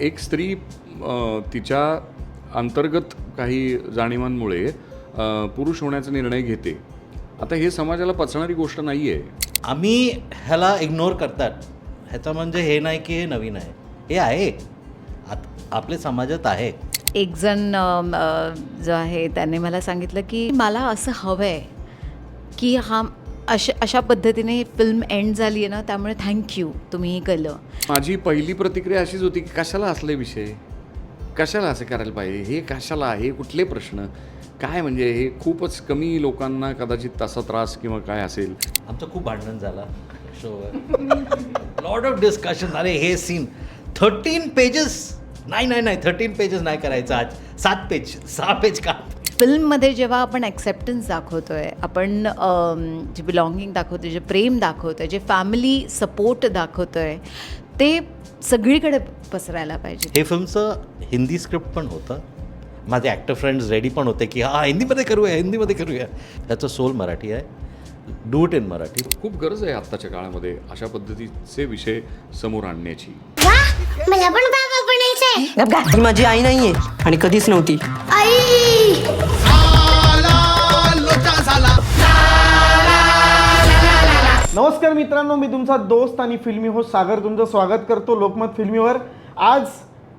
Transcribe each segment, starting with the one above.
एक स्त्री तिच्या अंतर्गत काही जाणीवांमुळे पुरुष होण्याचा निर्णय घेते. आता हे समाजाला पचणारी गोष्ट नाही आहे. आम्ही ह्याला इग्नोर करतात. ह्याचं म्हणजे हे नाही की हे नवीन आहे. हे आहे, आपल्या समाजात आहे. एक जण जो आहे त्याने मला सांगितलं की मला असं हवं आहे की अशा पद्धतीने फिल्म एंड झाली आहे ना, त्यामुळे थँक्यू, तुम्ही हे केलं. माझी पहिली प्रतिक्रिया अशीच होती की कशाला असले विषय, कशाला असं करायला पाहिजे, हे कशाला, हे कुठले प्रश्न, काय म्हणजे हे खूपच कमी लोकांना कदाचित तसा त्रास किंवा काय असेल. आमचं खूप भांडण झाला शोवर. Lot of discussion. अरे हे सीन 13 पेजेस नाही 13 पेजेस नाही करायचं, आज 6 पेज का. फिल्ममध्ये जेव्हा आपण ॲक्सेप्टन्स दाखवतो आहे, आपण जे बिलॉंगिंग दाखवतो आहे, जे प्रेम दाखवतो आहे, जे फॅमिली सपोर्ट दाखवतो आहे, ते सगळीकडे पसरायला पाहिजे. हे फिल्मचं हिंदी स्क्रिप्ट पण होतं. माझे ॲक्टर फ्रेंड्स रेडी पण होते की हिंदीमध्ये करूया. त्याचं सोल मराठी आहे. Do it in Marathi. खूप गरज आहे आत्ताच्या काळामध्ये अशा पद्धतीचे विषय समोर आणण्याची. मला पण बाबा बनायचंय. ही माझी आई नाहीये आणि कधीच नव्हती. आई नमस्कार मित्रांनो, मी तुमचा दोस्त आणि फिल्मी होस्ट सागर तुमचं स्वागत करतो लोकमत फिल्मीवर. आज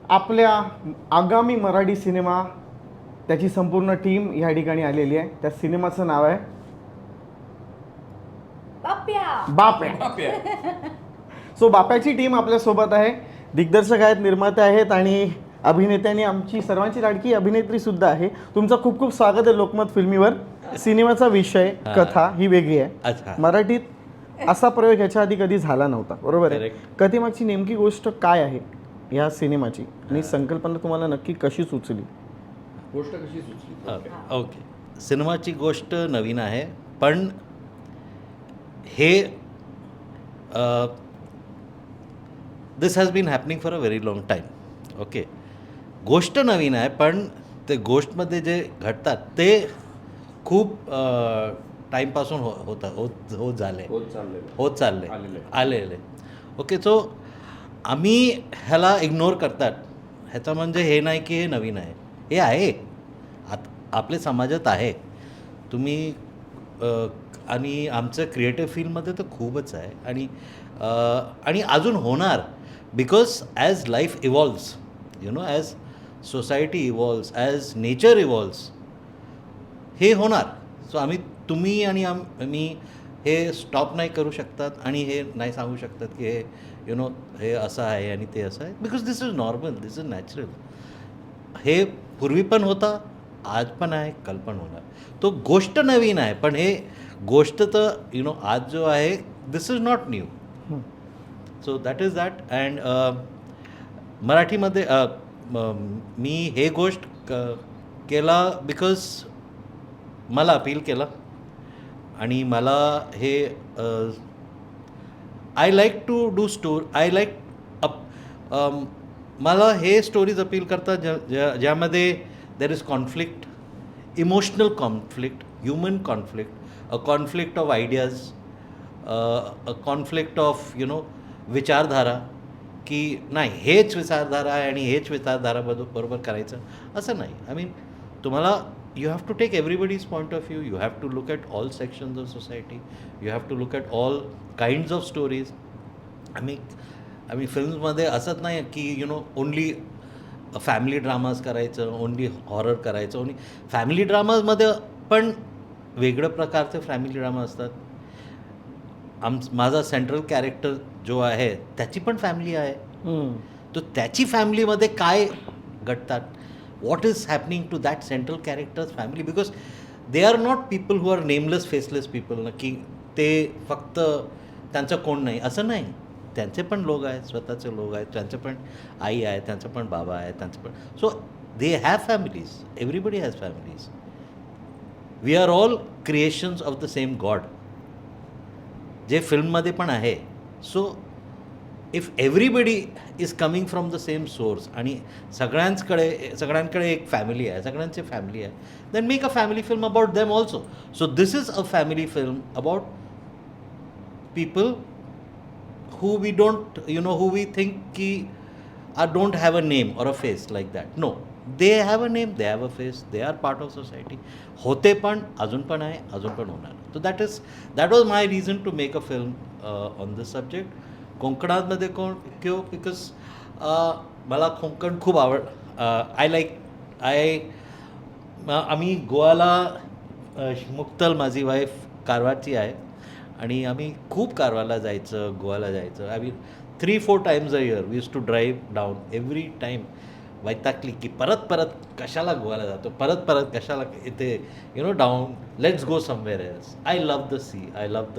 आपल्या आगामी मराठी सिनेमा त्याची संपूर्ण टीम ह्या ठिकाणी आलेली आहे. त्या सिनेमाचं नाव आहे बाप्या. सो बाप्याची टीम आपल्यासोबत आहे. दिग्दर्शक आहेत, निर्माते आहेत आणि अभिनेत्यांनी आमची सर्वांची लाडकी अभिनेत्री सुद्धा आहे. तुमचं खूप खूप स्वागत आहे लोकमत फिल्मीवर. सिनेमाचा विषय, कथा ही वेगळी आहे. मराठीत असा प्रयोग ह्याच्या आधी कधी झाला नव्हता, बरोबर आहे. कथेमागची नेमकी गोष्ट काय आहे या सिनेमाची आणि संकल्पना तुम्हाला नक्की कशी सुचली? गोष्ट कशी सुचली? ओके. सिनेमाची गोष्ट नवीन आहे, पण हे this has been happening for a very long time. Okay. गोष्ट नवीन आहे, पण ते गोष्टमध्ये जे घडतात ते खूप टाईमपासून होत चालले आलेले. ओके. सो आम्ही ह्याला इग्नोर करतात. ह्याचं म्हणजे हे नाही की हे नवीन आहे. हे आहे, आपल्या समाजात आहे. तुम्ही आणि आमचं क्रिएटिव्ह फील्डमध्ये तर खूपच आहे आणि अजून होणार. Because as life evolves, as society evolves, as nature evolves, हे होणार. सो तुम्ही आणि मी हे स्टॉप नाही करू शकतात आणि हे नाही सांगू शकतात की हे हे असं आहे आणि ते असं आहे. Because this is normal, this is natural. हे पूर्वी पण होता, आज पण आहे, कल पण होणार. तो गोष्ट नवीन आहे, पण हे गोष्ट तर आज जो आहे, this is not new. So that is that. And मराठीमध्ये मी हे गोष्ट केला बिकॉज मला अपील केला आणि मला हे आय लाईक टू डू मला हे स्टोरीज अपील करतात ज्यामध्ये there is conflict, emotional conflict, human conflict, a conflict of ideas, a conflict of विचारधारा, की नाही हेच विचारधारा आहे आणि हेच विचारधारा बरोबर करायचं असं नाही. आय मीन तुम्हाला you have to take everybody's point of view. You have to look at all sections of society. You have to look at all kinds of stories. आम्ही फिल्म्समध्ये असंच नाही की ओनली फॅमिली ड्रामाज करायचं, only horror करायचं. Only family ड्रामाजमध्ये पण वेगळ्या प्रकारचे family drama असतात. माझा सेंट्रल कॅरेक्टर जो आहे त्याची पण फॅमिली आहे. तर त्याची फॅमिलीमध्ये काय घडतात, what is happening to that central character's family, because they are not people who are nameless faceless people ना, की ते फक्त त्यांचं कोण नाही असं नाही. त्यांचे पण लोक आहेत, स्वतःचे लोक आहेत, त्यांचं पण आई आहे, त्यांचं पण बाबा आहे, त्यांचं पण. So they have families. Everybody has families. We are all creations of the same God, जे फिल्ममध्ये पण आहे. So if everybody is coming from the same source आणि सगळ्यांकडे एक फॅमिली आहे, सगळ्यांची फॅमिली आहे, then make a family film about them also. So this is a family film about people who we don't, who we think की don't have a name or a face like that. No, they have a name, they have a face, they are part of society. होते पण अजून पण आहे, अजून पण होणार. So that was my reason to make a film on this subject. कोकणामध्ये क्यों? Because मला कोकण खूप आम्ही गोवाला मुक्तल माझी वाईफ कारवारची आहे आणि आम्ही खूप कारवारला जायचं, गोवाला जायचं. आम्ही 3-4 times a year we used to drive down. every time वैतागली की परत कशाला गोवाला जातो, परत कशाला इथे down, let's go somewhere else. I love the sea, I love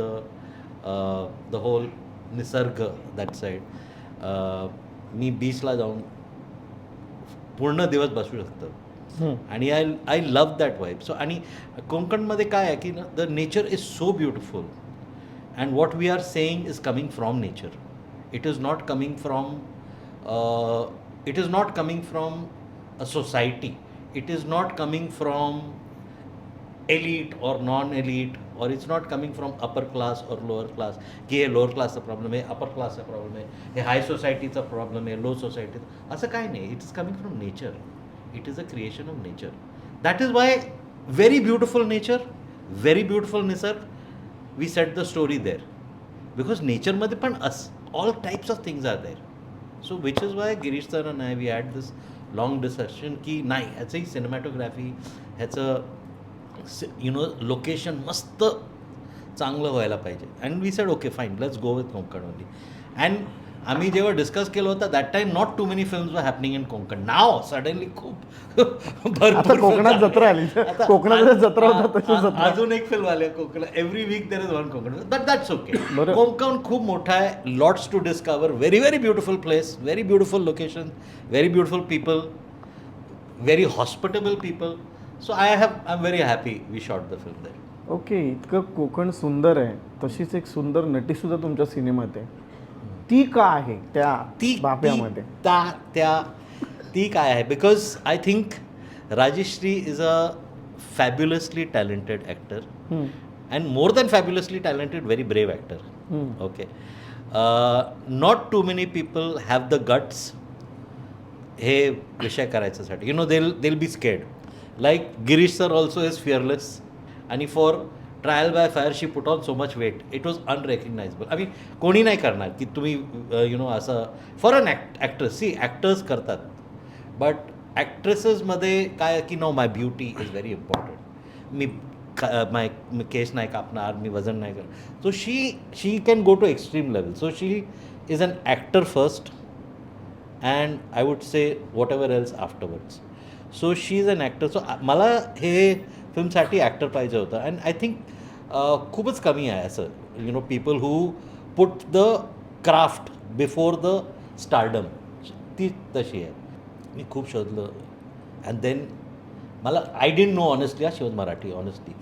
the whole निसर्ग दॅट साईड. मी बीचला जाऊन पूर्ण दिवस बसू शकतो आणि I love that vibe. So आणि कोकणमध्ये काय आहे की the nature is so beautiful and what we are saying is coming from nature. It is not coming from a society. It is not coming from elite or non-elite, or it's not coming from upper class or lower class. की हे lower क्लासचा problem आहे, अपर क्लासचा problem आहे, हे हाय सोसायटीचा problem आहे, low society, असं काय नाही. It is coming from nature. It is a creation of nature. That is why very beautiful nature, very beautiful निसर्ग, we set the story there. Because नेचरमध्ये पण all types of things are there. So which is why Girish sir and I we had this long discussion की नाही ह्याचंही cinematography, ह्याचं location मस्त चांगलं व्हायला पाहिजे. And we said okay fine, let's go with Konkan only. And आम्ही जेव्हा डिस्कस केलं होतं that time not too many films वर हॅपनिंग इन कोकण. नाव सडनली खूप आता कोकणात जत्रा आली, कोकणात जत्रा होता तशी जत्रा. अजून एक फिल्म आली Konkan. Every week there is one Konkan. But that's okay. Konkan खूप मोठा आहे, lots to discover, very very beautiful place, very beautiful location, very beautiful people, very hospitable people. So I am very happy we shot the film there. Okay, इतकं कोकण सुंदर आहे, तशीच एक सुंदर नटीसुद्धा तुमच्या सिनेमात आहे. ती का आहे त्या बाप्यामध्ये? ती काय आहे? Because I think Rajshri is a fabulously talented actor and more than fabulously talented, very brave actor. Okay, not too many people have the guts हे विषय करायच्यासाठी. they'll be scared. Like Girish sir also is fearless. आणि for Trial by Fire she put on so much weight. It was unrecognizable. I mean, कोणी नाही करणार की तुम्ही असं for an actress. See actors करतात, बट ॲक्ट्रेसेसमध्ये काय की no my beauty is very important. मी केस नाही कापणार, मी वजन नाही करणार. So she can go to extreme level. So she is an actor first and I would say whatever else afterwards. So she is an actor. So मला हे फिल्मसाठी ॲक्टर पाहिजे होतं. अँड आय थिंक खूपच कमी आहे असं people who put the craft before the stardom. ती तशी आहे. मी खूप शोधलं अँड देन मला I didn't know honestly she was Marathi. Honestly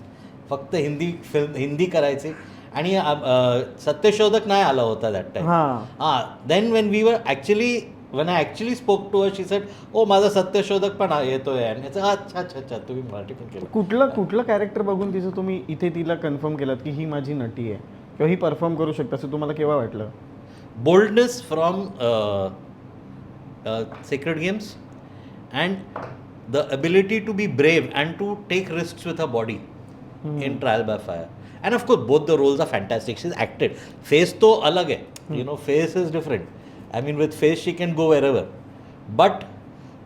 फक्त हिंदी करायचे आणि सत्यशोधक नाही आला होता that time. Then when I actually spoke to her, she said, "Oh, माझा सत्यशोधक पण येतोय." आणि याचं अच्छा तुम्ही मराठी पण केलं. कुठलं कॅरेक्टर बघून तिचं तुम्ही इथे तिला कन्फर्म केलात की ही माझी नटी आहे किंवा ही परफॉर्म करू शकते असं तुम्हाला केव्हा वाटलं? Boldness from Sacred Games and the ability to be brave and to take risk with a body in Trial by Fire. And of course both the roles are fantastic. She is acted. Face तो अलग आहे, face is different. I mean, with face she can go wherever, but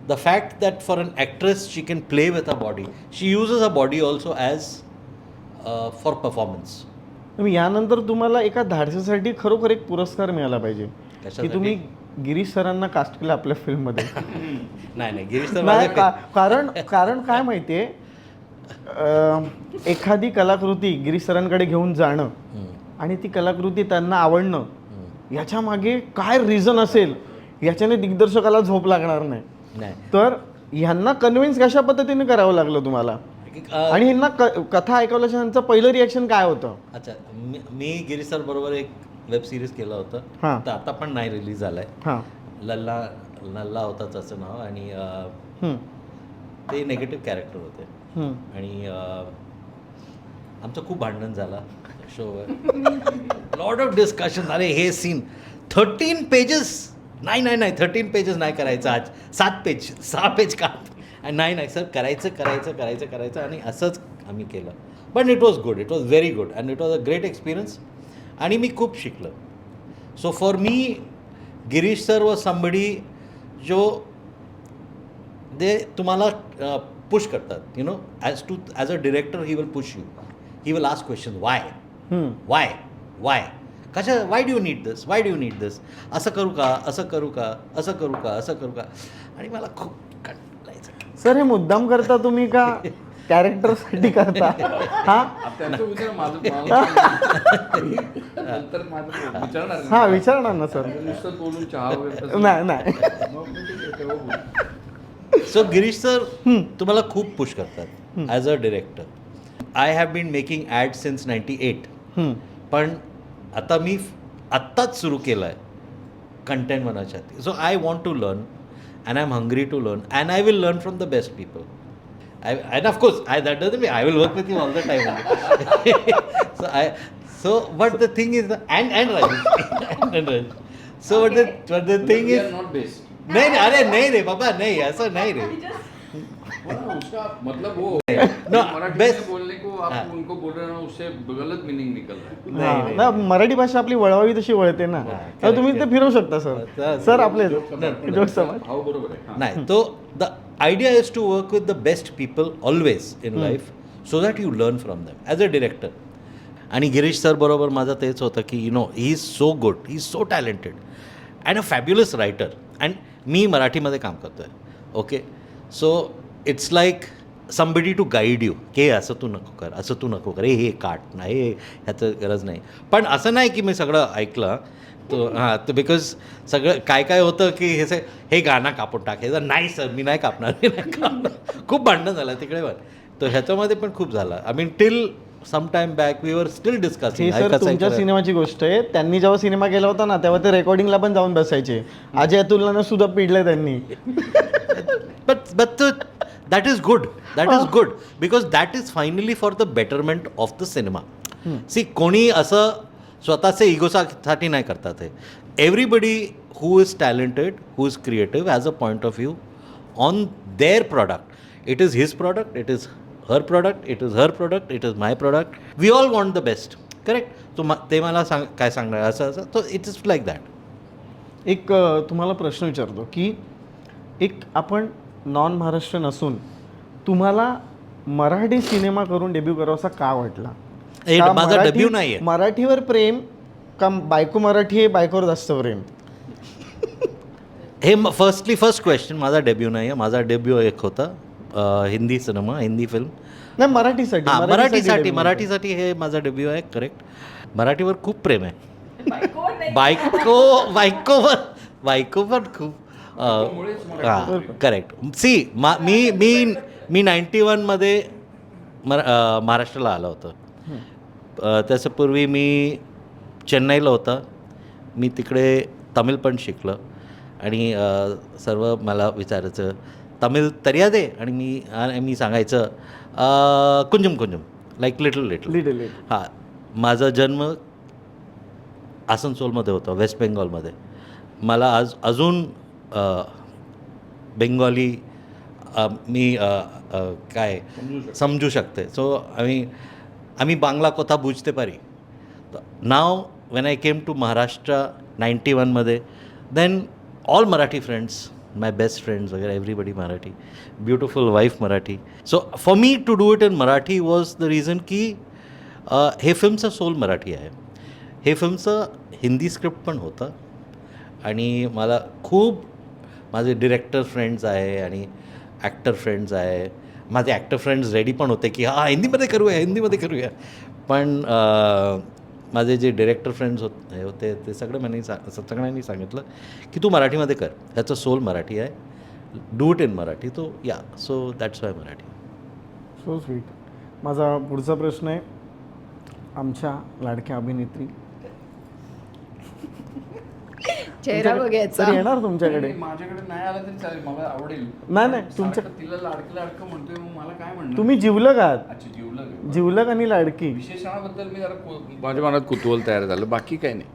the fact that for an actress she can play with her body, she uses her body also as for performance. यानंतर तुम्हाला एका धाडसासाठी खरोखर एक पुरस्कार मिळाला पाहिजे की तुम्ही गिरीश सरांना कास्ट केलं आपल्या फिल्ममध्ये. नाही गिरीश सर कारण काय माहितीये, एखादी कलाकृती गिरीश सरांकडे घेऊन जाणं आणि ती कलाकृती त्यांना आवडणं, याच्या मागे काय रिझन असेल याच्याने दिग्दर्शकाला झोप लागणार नाही. तर ह्यांना कन्व्हिन्स कशा पद्धतीने करावं लागलं तुम्हाला आणि ह्यांना कथा ऐकवल्याच्या नंतर पहिलं रिॲक्शन काय होतं? अच्छा, मी गिरीश सर बरोबर एक वेब सिरीज केलं होतं, तर आता पण नाही रिलीज झालाय. लल्ला होता त्याचं नाव आणि ते निगेटिव्ह कॅरेक्टर होते आणि आमचं खूप भांडण झाला शोवर. Lot of discussion. अरे हे सीन 13 pages नाही 13 पेजेस नाही करायचं आज 7 पेज 6 पेज का नाही सर करायचं आणि असंच आम्ही केलं. पण it was good, it was very good and it was a great experience आणि मी खूप शिकलो. So for me Girish sir was somebody जो ते तुम्हाला पुश करतात, you know, as a director he will push you, he will ask question Y कशा, why do you need दिस, असं करू का आणि मला खूप कंटाळायचं. सर हे मुद्दाम करता तुम्ही का कॅरेक्टरसाठी करता? हा त्यांचं विचार विचारणार हा विचारणार ना सर. नुसतं बोलून चहा वगैरे नाही सो गिरीश सर तुम्हाला खूप पुश करतात as a director. I have been making ad since 98. पण आता मी आत्ताच सुरू केलं आहे कंटेंट बनवायच्या. So I want to learn and I am hungry to learn and I will learn from the best people. And of course, that doesn't mean I will work with you all the time. But the thing is, and Rajesh. So but the thing is, not best. नहीं रे बाबा, नहीं ऐसा नहीं रे. उसका मतलब वो No, Marathi best- में बोलने को आप उनको बोल रहे हो उससे गलत मीनिंग निकल रहा है. हा, ना, मराठी भाषा आपली वळवावी तशी वळते ना. तर तुम्ही ते फिरवू शकता सर. सर आपले जोक समाज. हो बरोबर आहे. हां. नाही, तो the idea is to work with the best people always in life so that you learn from them as a director. आणि गिरीश सर बरोबर माझं तेच होतं की you know he is so good, he is so talented and a fabulous writer. And मी मराठीमध्ये काम करतो आहे. Okay, so it's like somebody to guide you की असं तू नको कर, हे काट नाही, ह्याचं गरज नाही. पण असं नाही की मी सगळं ऐकलं तो. हां, तर बिकॉज सगळं काय होतं की हे गाणं कापून टाकायचं. नाही सर, मी नाही कापणार. खूप भांडणं झालं तिकडे. पण तर ह्याच्यामध्ये पण खूप झालं. I mean till some time back we were still ही डिस्कसिंग. सर तुमच्या सिनेमाची गोष्ट आहे. त्यांनी जेव्हा सिनेमा केला होता ना तेव्हा ते रेकॉर्डिंगला पण जाऊन बसायचे. अजय अतुलनं सुद्धा पिडले त्यांनी. But that is good. That is good because that is finally for the betterment of the cinema. See, कोणी असं स्वतःचे इगोसाठी नाही करतात हे. Everybody who is talented, who is creative has a point of view on their product. It is his product, it is her product, it is her product, it is my product. We all want the best. Correct. ते मला काय सांगणार असं तो it is like that. एक तुम्हाला प्रश्न विचारतो की एक आपण नॉन महाराष्ट्र नसून तुम्हाला मराठी सिनेमा करून डेब्यू करावासा का वाटला? का माझा मराठी- डेब्यू नाही आहे. मराठीवर प्रेम का बायको मराठी आहे, बायकोवर जास्त प्रेम? हे फर्स्ट क्वेश्चन. माझा डेब्यू नाही आहे. माझा डेब्यू एक होता हिंदी सिनेमा, हिंदी फिल्म. नाही मराठीसाठी. हां, debut मराठीसाठी हे माझा डेब्यू आहे. करेक्ट. मराठीवर खूप प्रेम आहे. बायकोवर खूप हां, करेक्ट. सी मी 91मध्ये महाराष्ट्राला आलो होतो. त्याच्यापूर्वी मी चेन्नईला होता. मी तिकडे तमिळ पण शिकलं आणि सर्व मला विचारायचं तमिळ तरिया दे आणि मी सांगायचं कुंजम लाईक लिटल Little. हां, माझा जन्म आसनसोलमध्ये होता, वेस्ट बेंगॉलमध्ये. मला अजून बेंगॉली मी काय समजू शकते. सो आम्ही बांगला कोथा बुझते पारी. नाव when I came to Maharashtra 91मध्ये, then all Marathi friends, my best friends वगैरे, everybody Marathi, beautiful wife Marathi. So for me to do it in Marathi was the reason की हे फिल्मचं सोल मराठी आहे. हे फिल्मचं हिंदी स्क्रिप्ट पण होतं आणि मला खूप माझे डिरेक्टर फ्रेंड्स आहे आणि ॲक्टर फ्रेंड्स आहे. माझे ॲक्टर फ्रेंड्स रेडी पण होते की हां हिंदीमध्ये करूया. पण माझे जे डिरेक्टर फ्रेंड्स होते ते सगळ्यांनी सांगितलं की तू मराठीमध्ये कर, ह्याचं सोल मराठी आहे, डू इट इन मराठी. तो या so that's why Marathi. So sweet. माझा पुढचा प्रश्न आहे आमच्या लाडक्या अभिनेत्री. चेहरा बघायचा. तर येणार तुमच्याकडे. माझ्याकडे नाही आला तरी चालेल, मला आवडेल. नाही तुमच्या सारखं तिला लाडकं म्हणतोय, मग मला काय म्हणणं. तुम्ही जिवलग आहात. अच्छा, जीवलं. जिवलग आणि लाडकी. विशेषणाबद्दल मी जरा माझ्या मनात कुतूहल तयार झालं, बाकी काही नाही.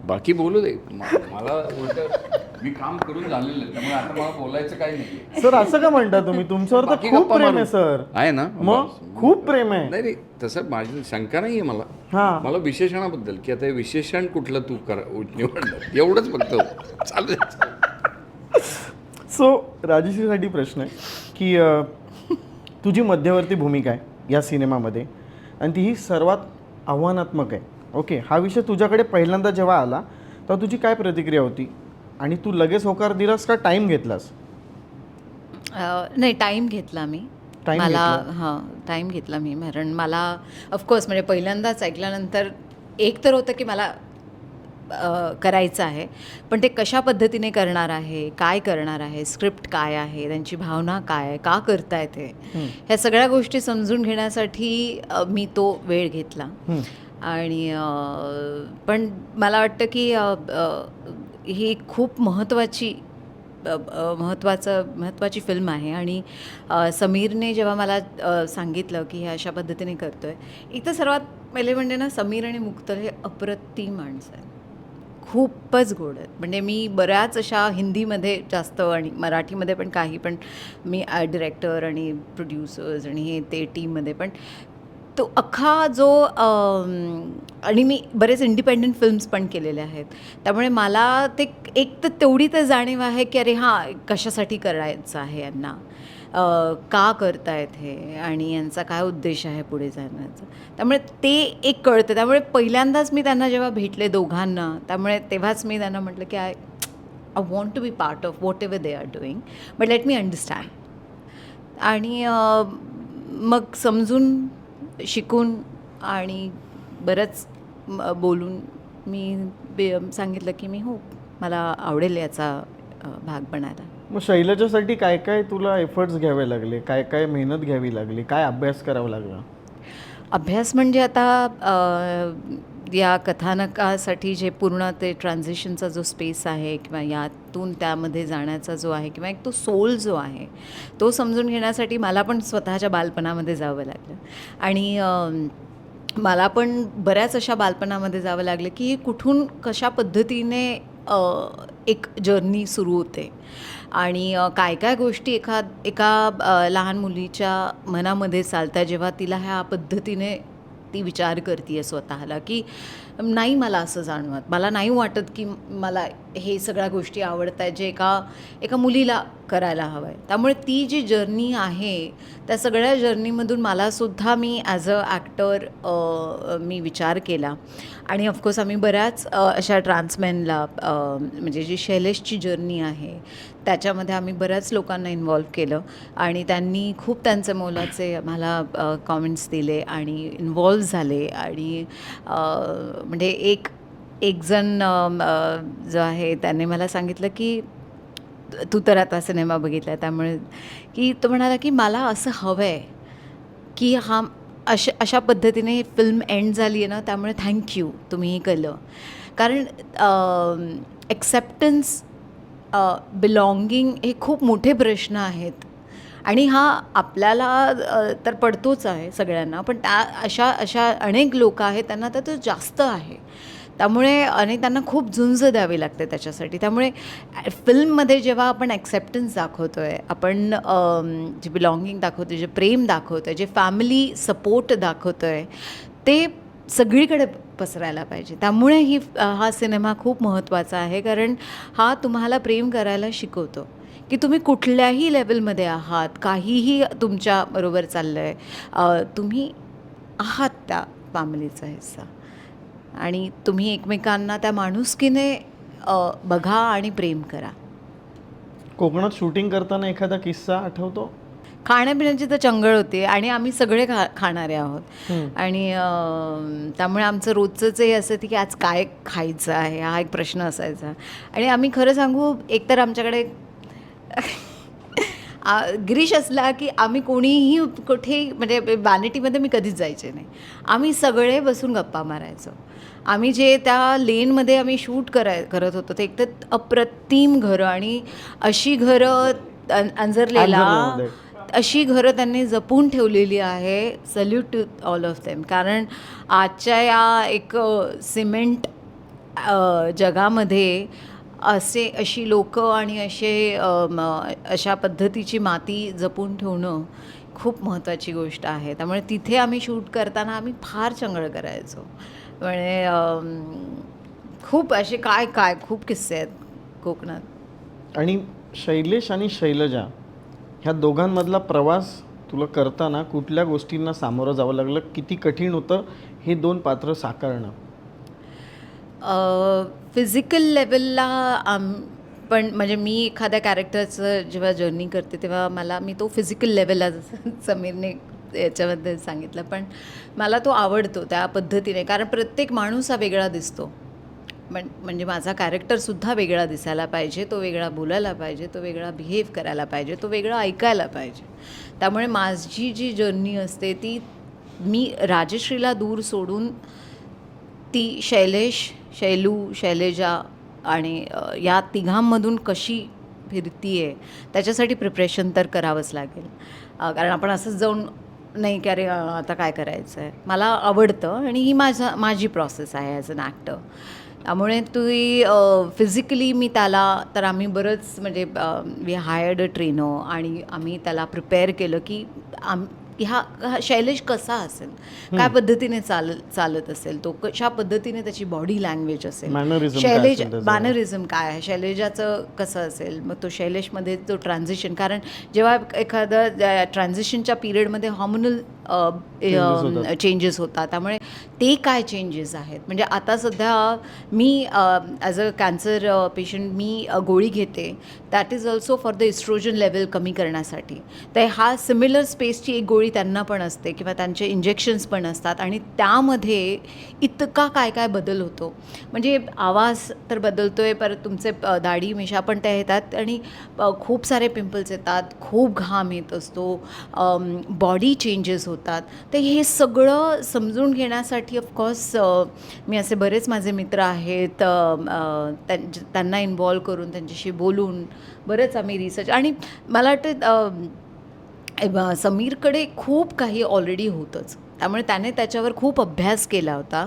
बाकी बोलू दे. मला उलट मी काम करून झालेलं आहे त्यामुळे आता मला बोलायचं काही नाही सर असं का म्हणता तुम्ही? तुमच्यावर तर बाकी खूप गप्पा प्रेम मारू. आहे सर. आहे ना मग खूप प्रेम आहे. नाही तसं माझी शंका नाही आहे मला. हा. मला विशेषणाबद्दल की आता हे विशेषण कुठलं तू निवडलं एवढंच फक्त चालू आहे. सो राजश्रीसाठी प्रश्न आहे की तुझी मध्यवर्ती भूमिका आहे या सिनेमामध्ये आणि तीही सर्वात आव्हानात्मक आहे. ओके, हा विषय तुझ्याकडे पहिल्यांदा जेव्हा आला तेव्हा तुझी काय प्रतिक्रिया होती आणि तू लगेच होकार दिलास का टाईम घेतलास? नाही, टाईम घेतला मी. Time मला घेतला? हां, टाईम घेतला मी. कारण मला ऑफकोर्स म्हणजे पहिल्यांदाच ऐकल्यानंतर एक तर होतं की मला करायचं आहे, पण ते कशा पद्धतीने करणार आहे, काय करणार आहे, स्क्रिप्ट काय आहे, त्यांची भावना काय आहे, का करताय ते, ह्या सगळ्या गोष्टी समजून घेण्यासाठी मी तो वेळ घेतला. आणि पण मला वाटतं की ही खूप महत्त्वाची फिल्म आहे. आणि समीरने जेव्हा मला सांगितलं की हे अशा पद्धतीने करतो आहे, एक तर सर्वात पहिले म्हणजे ना, समीर आणि मुक्तल हे अप्रतिम माणसं आहेत, खूपच गोड आहेत. म्हणजे मी बऱ्याच अशा हिंदीमध्ये जास्त आणि मराठीमध्ये पण काही, पण मी डिरेक्टर आणि प्रोड्युसर्स आणि हे ते टीममध्ये पण तो अख्खा जो आणि मी बरेच इंडिपेंडंट फिल्म्स पण केलेले आहेत, त्यामुळे मला ते एक तर तेवढी तर जाणीव आहे की अरे हां, कशासाठी करायचं आहे यांना, का करतायत हे आणि यांचा काय उद्देश आहे पुढे जाण्याचा. त्यामुळे ते एक कळतं. त्यामुळे पहिल्यांदाच मी त्यांना जेव्हा भेटले दोघांना, त्यामुळे तेव्हाच मी त्यांना म्हटलं की I want to be part of whatever they are doing, but let me understand. आणि मग समजून शिकून आणि बरंच बोलून मी सांगितलं की मी मला आवडेल याचा भाग बनायला. मग शैलजासाठी काय काय तुला एफर्ट्स घ्यावे लागले, काय काय मेहनत घ्यावी लागली, काय अभ्यास करावा लागला? अभ्यास म्हणजे आता या कथानकासाठी जे पूर्ण ते ट्रान्झिशनचा जो स्पेस आहे किंवा यातून त्यामध्ये जाण्याचा जो आहे किंवा एक तो सोल जो आहे तो समजून घेण्यासाठी मला पण स्वतःच्या बालपणामध्ये जावं लागलं. आणि मला पण बऱ्याच अशा बालपणामध्ये जावं लागलं की कुठून कशा पद्धतीने एक जर्नी सुरू होते आणि काय काय गोष्टी एका लहान मुलीच्या मनामध्ये चालतात जेव्हा तिला ह्या पद्धतीने ती विचार करते आहे स्वतःला की नाही, मला असं जाणवत, मला नाही वाटत की मला हे सगळ्या गोष्टी आवडत आहेत जे एका मुलीला करायला हवं आहे. त्यामुळे ती जी जर्नी आहे त्या सगळ्या जर्नीमधून मलासुद्धा मी ॲज अ ॲक्टर मी विचार केला. आणि ऑफकोर्स आम्ही बऱ्याच अशा ट्रान्समॅनला म्हणजे जी शैलेशची जर्नी आहे त्याच्यामध्ये आम्ही बऱ्याच लोकांना इन्व्हॉल्व केलं आणि त्यांनी खूप त्यांचे मोलाचे आम्हाला कॉमेंट्स दिले आणि इन्व्हॉल्व झाले. आणि म्हणजे एक जण जो आहे त्याने मला सांगितलं की तू तर आता सिनेमा बघितला आहे, त्यामुळे की तो म्हणाला की मला असं हवं आहे की अशा पद्धतीने फिल्म एंड झाली आहे ना, त्यामुळे थँक्यू तुम्ही हे केलं. कारण ॲक्सेप्टन्स, बिलॉंगिंग हे खूप मोठे प्रश्न आहेत आणि हा आपल्याला तर पडतोच आहे सगळ्यांना, पण अशा अनेक लोक आहेत त्यांना तर तो जास्त आहे. त्यामुळे आणि त्यांना खूप झुंज द्यावी लागते त्याच्यासाठी. त्यामुळे फिल्ममध्ये जेव्हा आपण ॲक्सेप्टन्स दाखवतो आहे, आपण जे बिलॉंगिंग दाखवतो, जे प्रेम दाखवतो आहे, जे फॅमिली सपोर्ट दाखवतो आहे, ते सगळीकडे पसरायला पाहिजे. त्यामुळे हा सिनेमा खूप महत्त्वाचा आहे, कारण हा तुम्हाला प्रेम करायला शिकवतो की तुम्ही कुठल्याही लेवलमध्ये आहात, काहीही तुमच्याबरोबर चाललं आहे, तुम्ही आहात त्या फॅमिलीचा हिस्सा आणि तुम्ही एकमेकांना त्या माणुसकीने बघा आणि प्रेम करा. कोकणात शूटिंग करताना एखादा किस्सा आठवतो? खाण्यापिण्याची तर चंगळ होती आणि आम्ही सगळे खाणारे आहोत आणि त्यामुळे आमचं रोजचंच हे असं की आज काय खायचं आहे हा एक प्रश्न असायचा. आणि आम्ही खरं सांगू, एकतर आमच्याकडे गिरीश असला की आम्ही कोणीही कुठे म्हणजे वॅनिटीमध्ये मी कधीच जायचे नाही. आम्ही सगळे बसून गप्पा मारायचो. आम्ही जे त्या लेनमध्ये आम्ही शूट करत होतो ते एकतर अप्रतिम घरं आणि अशी घरं अंजरलेला अशी घरं त्यांनी जपून ठेवलेली आहे. Salute to all of them. कारण आजच्या या एक सिमेंट जगामध्ये अशी लोकं आणि अशा पद्धतीची माती जपून ठेवणं खूप महत्त्वाची गोष्ट आहे. त्यामुळे तिथे आम्ही शूट करताना आम्ही फार चंगळ करायचो. म्हणजे खूप असे काय खूप किस्से आहेत कोकणात. आणि शैलेश आणि शैलजा ह्या दोघांमधला प्रवास तुला करताना कुठल्या गोष्टींना सामोरं जावं लागलं, किती कठीण होतं हे 2 पात्र साकारणं? फिजिकल लेवलला पण म्हणजे मी एखाद्या कॅरेक्टरचं जेव्हा जर्नी करते तेव्हा मी तो फिजिकल लेवलला जसं समीरने याच्याबद्दल सांगितलं, पण मला तो आवडतो त्या पद्धतीने, कारण प्रत्येक माणूस हा वेगळा दिसतो. म्हणजे माझा कॅरेक्टरसुद्धा वेगळा दिसायला पाहिजे, तो वेगळा बोलायला पाहिजे, तो वेगळा बिहेव करायला पाहिजे, तो वेगळा ऐकायला पाहिजे. त्यामुळे माझी जी जर्नी असते ती मी राजश्रीला दूर सोडून ती शैलेश, शैलू, शैलेजा आणि या तिघांमधून कशी फिरती आहे त्याच्यासाठी प्रिपरेशन तर करावंच लागेल. कारण आपण असंच जाऊन नाही की अरे आता काय करायचं आहे. मला आवडतं आणि ही माझी प्रोसेस आहे ॲज अन ॲक्टर. त्यामुळे तुम्ही फिजिकली मी त्याला तर आम्ही बरंच म्हणजे वी हायर्ड अ ट्रेनर आणि आम्ही त्याला प्रिपेअर केलं की हा शैलेश कसा असेल, काय पद्धतीने चालत असेल, तो कशा पद्धतीने त्याची बॉडी लँग्वेज असेल, मॅनरिझम काय आहे, शैलेजाचं कसं असेल, मग तो शैलेशमध्ये जो ट्रान्झिशन, कारण जेव्हा एखादं ट्रान्झिशनच्या पिरियडमध्ये हॉर्मोनल चेंजेस होतात, त्यामुळे ते काय चेंजेस आहेत. म्हणजे आता सध्या मी ॲज अ कॅन्सर पेशंट मी गोळी घेते, that is also for the estrogen level कमी करण्यासाठी. तर हा सिमिलर स्पेसची एक गोळी त्यांना पण असते किंवा त्यांचे इंजेक्शन्स पण असतात आणि त्यामध्ये इतका काय काय बदल होतो. म्हणजे आवाज तर बदलतो आहे, परत तुमचे दाढी मिशा पण त्या येतात आणि खूप सारे पिंपल्स येतात, खूप घाम येत असतो, बॉडी चेंजेस होतात. तर हे सगळं समजून घेण्यासाठी ऑफकोर्स मी असे बरेच माझे मित्र आहेत, त्यांना इन्व्हॉल्व करून त्यांच्याशी बोलून बरंच आम्ही रिसर्च, आणि मला वाटतं समीरकडे खूप काही ऑलरेडी होतंच, त्यामुळे त्याने त्याच्यावर खूप अभ्यास केला होता.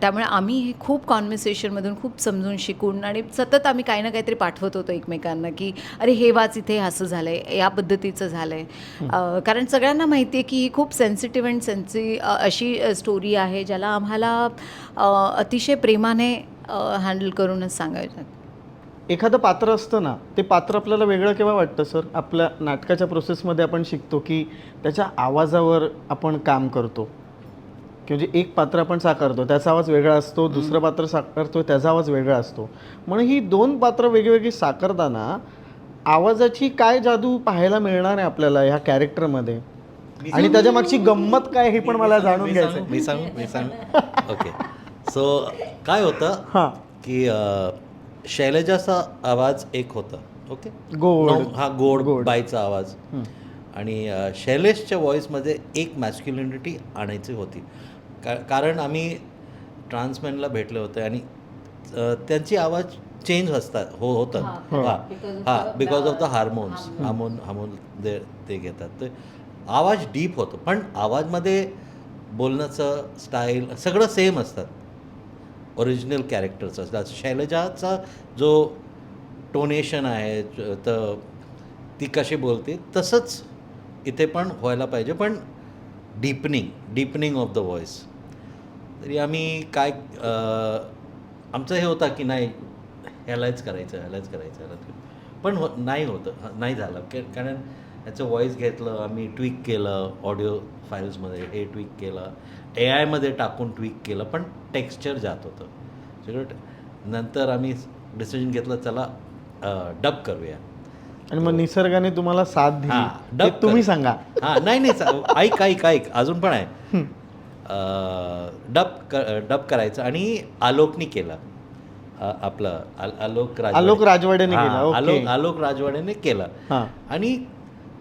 त्यामुळे आम्ही हे खूप कॉन्व्हर्सेशनमधून खूप समजून शिकून आणि सतत आम्ही काही ना काहीतरी पाठवत होतो एकमेकांना की अरे हे वाच, इथे असं झालं आहे, या पद्धतीचं झालं आहे. कारण सगळ्यांना माहिती आहे की ही खूप सेन्सिटिव्ह अँड अशी स्टोरी आहे ज्याला आम्हाला अतिशय प्रेमाने हँडल करूनच सांगायचं. एखादं पात्र असतं ना, ते पात्र आपल्याला वेगळं केव्हा वाटतं सर? आपल्या नाटकाच्या प्रोसेसमध्ये आपण शिकतो की त्याच्या आवाजावर आपण काम करतो, की म्हणजे एक पात्र आपण साकारतो त्याचा आवाज वेगळा असतो, दुसरं पात्र साकारतो त्याचा आवाज वेगळा असतो. म्हणून ही 2 पात्र वेगळीवेगळी साकारताना आवाजाची काय जादू पाहायला मिळणार आहे आपल्याला ह्या कॅरेक्टरमध्ये, आणि त्याच्या मागची गंमत काय हे पण मला जाणून घ्यायचं. मी सांगू ओके. सो काय होतं हां, की शैलजाचा आवाज एक होता, ओके, गोड. हा गोड बाईचा आवाज, आणि शैलेशच्या व्हॉईसमध्ये एक मॅस्क्युलिनिटी आणायची होती. कारण आम्ही ट्रान्समॅनला भेटले होते आणि त्यांची आवाज चेंज होतात हां, बिकॉज ऑफ द हार्मोन ते घेतात. तर आवाज डीप होतो, पण आवाजमध्ये बोलण्याचं स्टाईल सगळं सेम असतात, ओरिजिनल कॅरेक्टरचं असतात. शैलजाचा जो टोनेशन आहे तर ती कशी बोलते तसंच इथे पण व्हायला पाहिजे, पण डीपनिंग ऑफ द व्हॉइस. तरी आम्ही काय आमचं हे होतं की नाही ह्यालाच करायचं, पण नाही झालं, कारण ह्याचं व्हॉइस घेतलं आम्ही, ट्विक केलं ऑडिओ फाईल्समध्ये, हे ट्विक केलं, AI टाकून ट्विक केलं, पण टेक्स्चर जात होतं सगळं. नंतर आम्ही डिसिजन घेतलं चला डब करूया, आणि मग निसर्गाने तुम्हाला साथ दिली, डब तुम्ही सांगा. हां, नाही ऐक अजून पण आहे. डब करायचं आणि आलोकनी केला, आपलं आलोक राजवाडेने केला. आलोक राजवाडेने केला आणि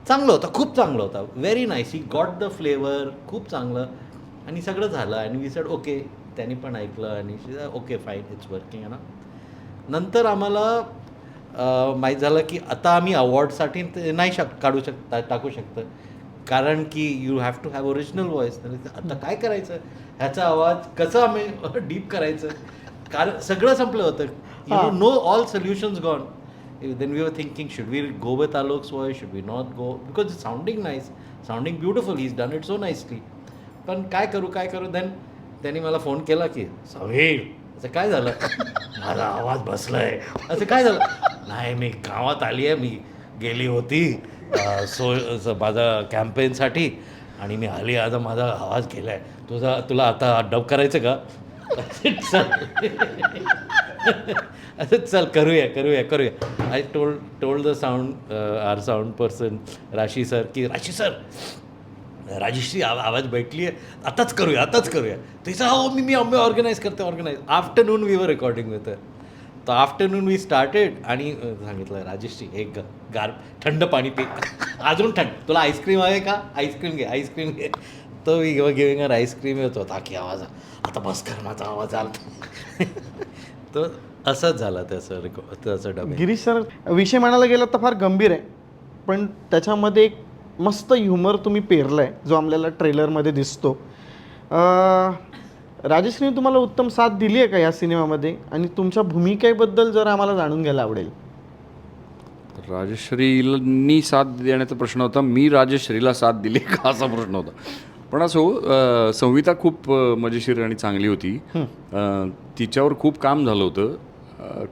चांगलं होतं, खूप चांगलं होतं, very nice. He got the flavour, खूप चांगलं, आणि सगळं झालं. आणि वी सेड ओके, त्यांनी पण ऐकलं आणि ओके फाईन, इट्स वर्किंग आहे ना. नंतर आम्हाला माहीत झालं की आता आम्ही अवॉर्डसाठी ते नाही टाकू शकतं, कारण की you have to have original voice. आता काय करायचं, ह्याचा आवाज कसं आम्ही डीप करायचं, कारण सगळं संपलं होतं. Know all solutions gone. Then we were thinking, should we go with Alok's voice, should we not go, because it's sounding nice, sounding beautiful, he's done it so nicely. पण काय करू then त्यांनी मला फोन केला की समीर असं काय झालं, माझा आवाज बसलाय, असं काय झालं, नाही मी गावात आली आहे, मी गेली होती माझा कॅम्पेनसाठी आणि मी आली, आता माझा आवाज गेलाय, तुला आता डब करायचं का. असं चल करूया. I told the sound or sound person Rashi sir की राशी सर राजेश्री आवाज बैठली आहे, आताच करूया. तिचा हो मी ऑर्गनाईज करते. Afternoon we were recording with तर आफ्टरनून वी स्टार्टेड आणि सांगितलं राजेश्री एक थंड पाणी पे, अजून थंड, तुला आईस्क्रीम आहे का, आईस्क्रीम घे. तो वी गिविंग अर आईस्क्रीम येतो ताकी आवाज आता बस कर, माझा आवाज आला. तर असंच झालं त्याचं डबे. गिरीश सर, विषय म्हणायला गेला तर फार गंभीर आहे, पण त्याच्यामध्ये एक मस्त ह्युमर तुम्ही पेरलाय जो आपल्याला ट्रेलरमध्ये दिसतो. राजेश्रीने तुम्हाला उत्तम साथ दिली आहे का या सिनेमामध्ये, आणि तुमच्या भूमिकेबद्दल जर आम्हाला जाणून घ्यायला आवडेल. राजश्रीनी साथ देण्याचा प्रश्न होता, मी राजश्रीला साथ दिली का असा प्रश्न होता. पण असो, संहिता खूप मजेशीर आणि चांगली होती. तिच्यावर खूप काम झालं होतं.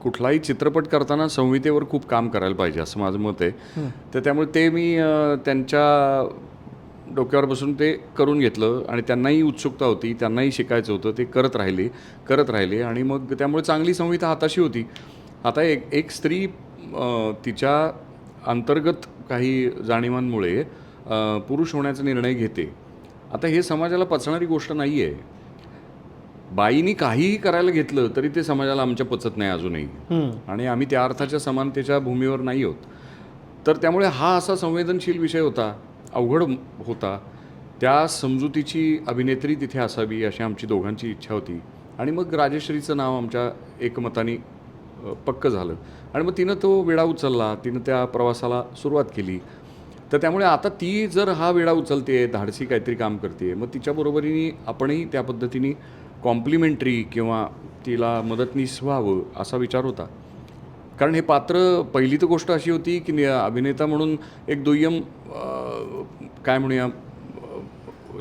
कुठलाही चित्रपट करताना संहितेवर खूप काम करायला पाहिजे असं माझं मत आहे. तर त्यामुळे ते मी त्यांच्या डोक्यावर बसून ते करून घेतलं आणि त्यांनाही उत्सुकता होती, त्यांनाही शिकायचं होतं, ते करत राहिले आणि मग त्यामुळे चांगली संहिता हाताशी होती. आता एक स्त्री तिच्या अंतर्गत काही जाणीवांमुळे पुरुष होण्याचा निर्णय घेते. आता हे समाजाला पचणारी गोष्ट नाही आहे. बाईनी काहीही करायला घेतलं तरी ते समाजाला आमच्या पचत नाही अजूनही, आणि आम्ही त्या अर्थाच्या समानतेच्या भूमीवर नाही आहोत. तर त्यामुळे हा असा संवेदनशील विषय होता, अवघड होता. त्या समजुतीची अभिनेत्री तिथे असावी अशी आमची दोघांची इच्छा होती. आणि मग राजेश्रीचं नाव आमच्या एकमताने पक्क झालं आणि मग तिनं तो विडा उचलला, तिनं त्या प्रवासाला सुरुवात केली. तर त्यामुळे आता ती जर हा विडा उचलते, धाडसी काहीतरी काम करते, मग तिच्याबरोबरीने आपणही त्या पद्धतीने कॉम्प्लिमेंटरी किंवा तिला मदतनीस व्हावं असा विचार होता. कारण हे पात्र, पहिली तर गोष्ट अशी होती की अभिनेता म्हणून एक दुय्यम काय म्हणूया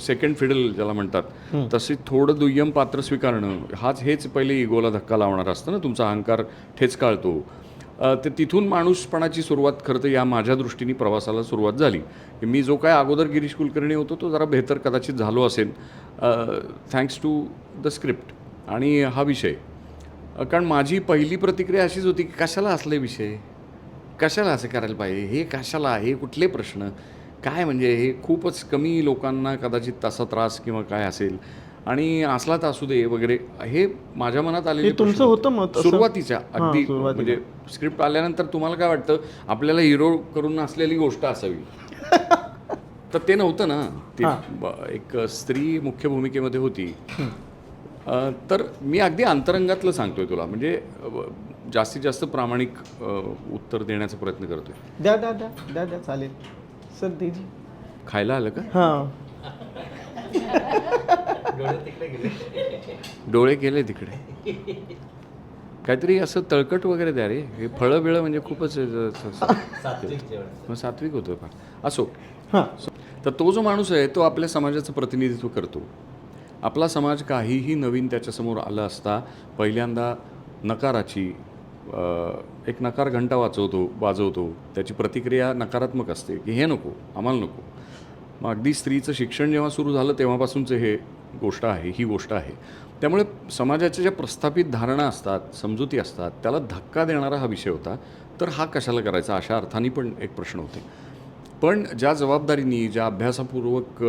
सेकंड फिडल ज्याला म्हणतात, तसे थोडं दुय्यम पात्र स्वीकारणं हेच पहिले इगोला धक्का लावणार असतं ना, तुमचा अहंकार ठेचकाळतो. तर तिथून माणूसपणाची सुरुवात खरं तर या माझ्या दृष्टीने प्रवासाला सुरुवात झाली. मी जो काय अगोदर गिरीश कुलकर्णी होतो तो जरा बेहतर कदाचित झालो असेल थँक्स टू द स्क्रिप्ट आणि हा विषय. कारण माझी पहिली प्रतिक्रिया अशीच होती की कशाला असले विषय, कशाला असं करायला पाहिजे, हे कशाला, हे कुठले प्रश्न, काय म्हणजे हे खूपच कमी लोकांना कदाचित तसा त्रास किंवा काय असेल आणि असला तर असू दे वगैरे, हे माझ्या मनात आलेले तुमचं होतं मत सुरुवातीच्या अगदी. म्हणजे स्क्रिप्ट आल्यानंतर तुम्हाला काय वाटतं आपल्याला हिरो करून असलेली गोष्ट असावी, तर ते नव्हतं ना. ते एक स्त्री मुख्य भूमिकेमध्ये होती. तर मी अगदी अंतरंगातलं सांगतोय तुला, म्हणजे जास्तीत जास्त प्रामाणिक उत्तर देण्याचा प्रयत्न करतोय. द्या द्या द्या द्या द्या चालेल सर. तेजी खायला आलं का? हां, डोळे गेले तिकडे. काहीतरी असं तळकट वगैरे द्या रे. हे फळं बिळं म्हणजे खूपच सात्विक होतं फार. असो. तर तो जो माणूस आहे तो आपल्या समाजाचं प्रतिनिधित्व करतो. आपला समाज काहीही नवीन त्याच्यासमोर आलं असता पहिल्यांदा नकाराची एक नकार घंटा वाजवतो. त्याची प्रतिक्रिया नकारात्मक असते की हे नको, आम्हाला नको. मग अगदी स्त्रीचं शिक्षण जेव्हा सुरू झालं तेव्हापासूनचं ही गोष्ट आहे. त्यामुळे समाजाच्या ज्या प्रस्थापित धारणा असतात, समजुती असतात, त्याला धक्का देणारा हा विषय होता. तर हा कशाला करायचा अशा अर्थाने पण एक प्रश्न होते. पण ज्या जबाबदारीनी, ज्या अभ्यासपूर्वक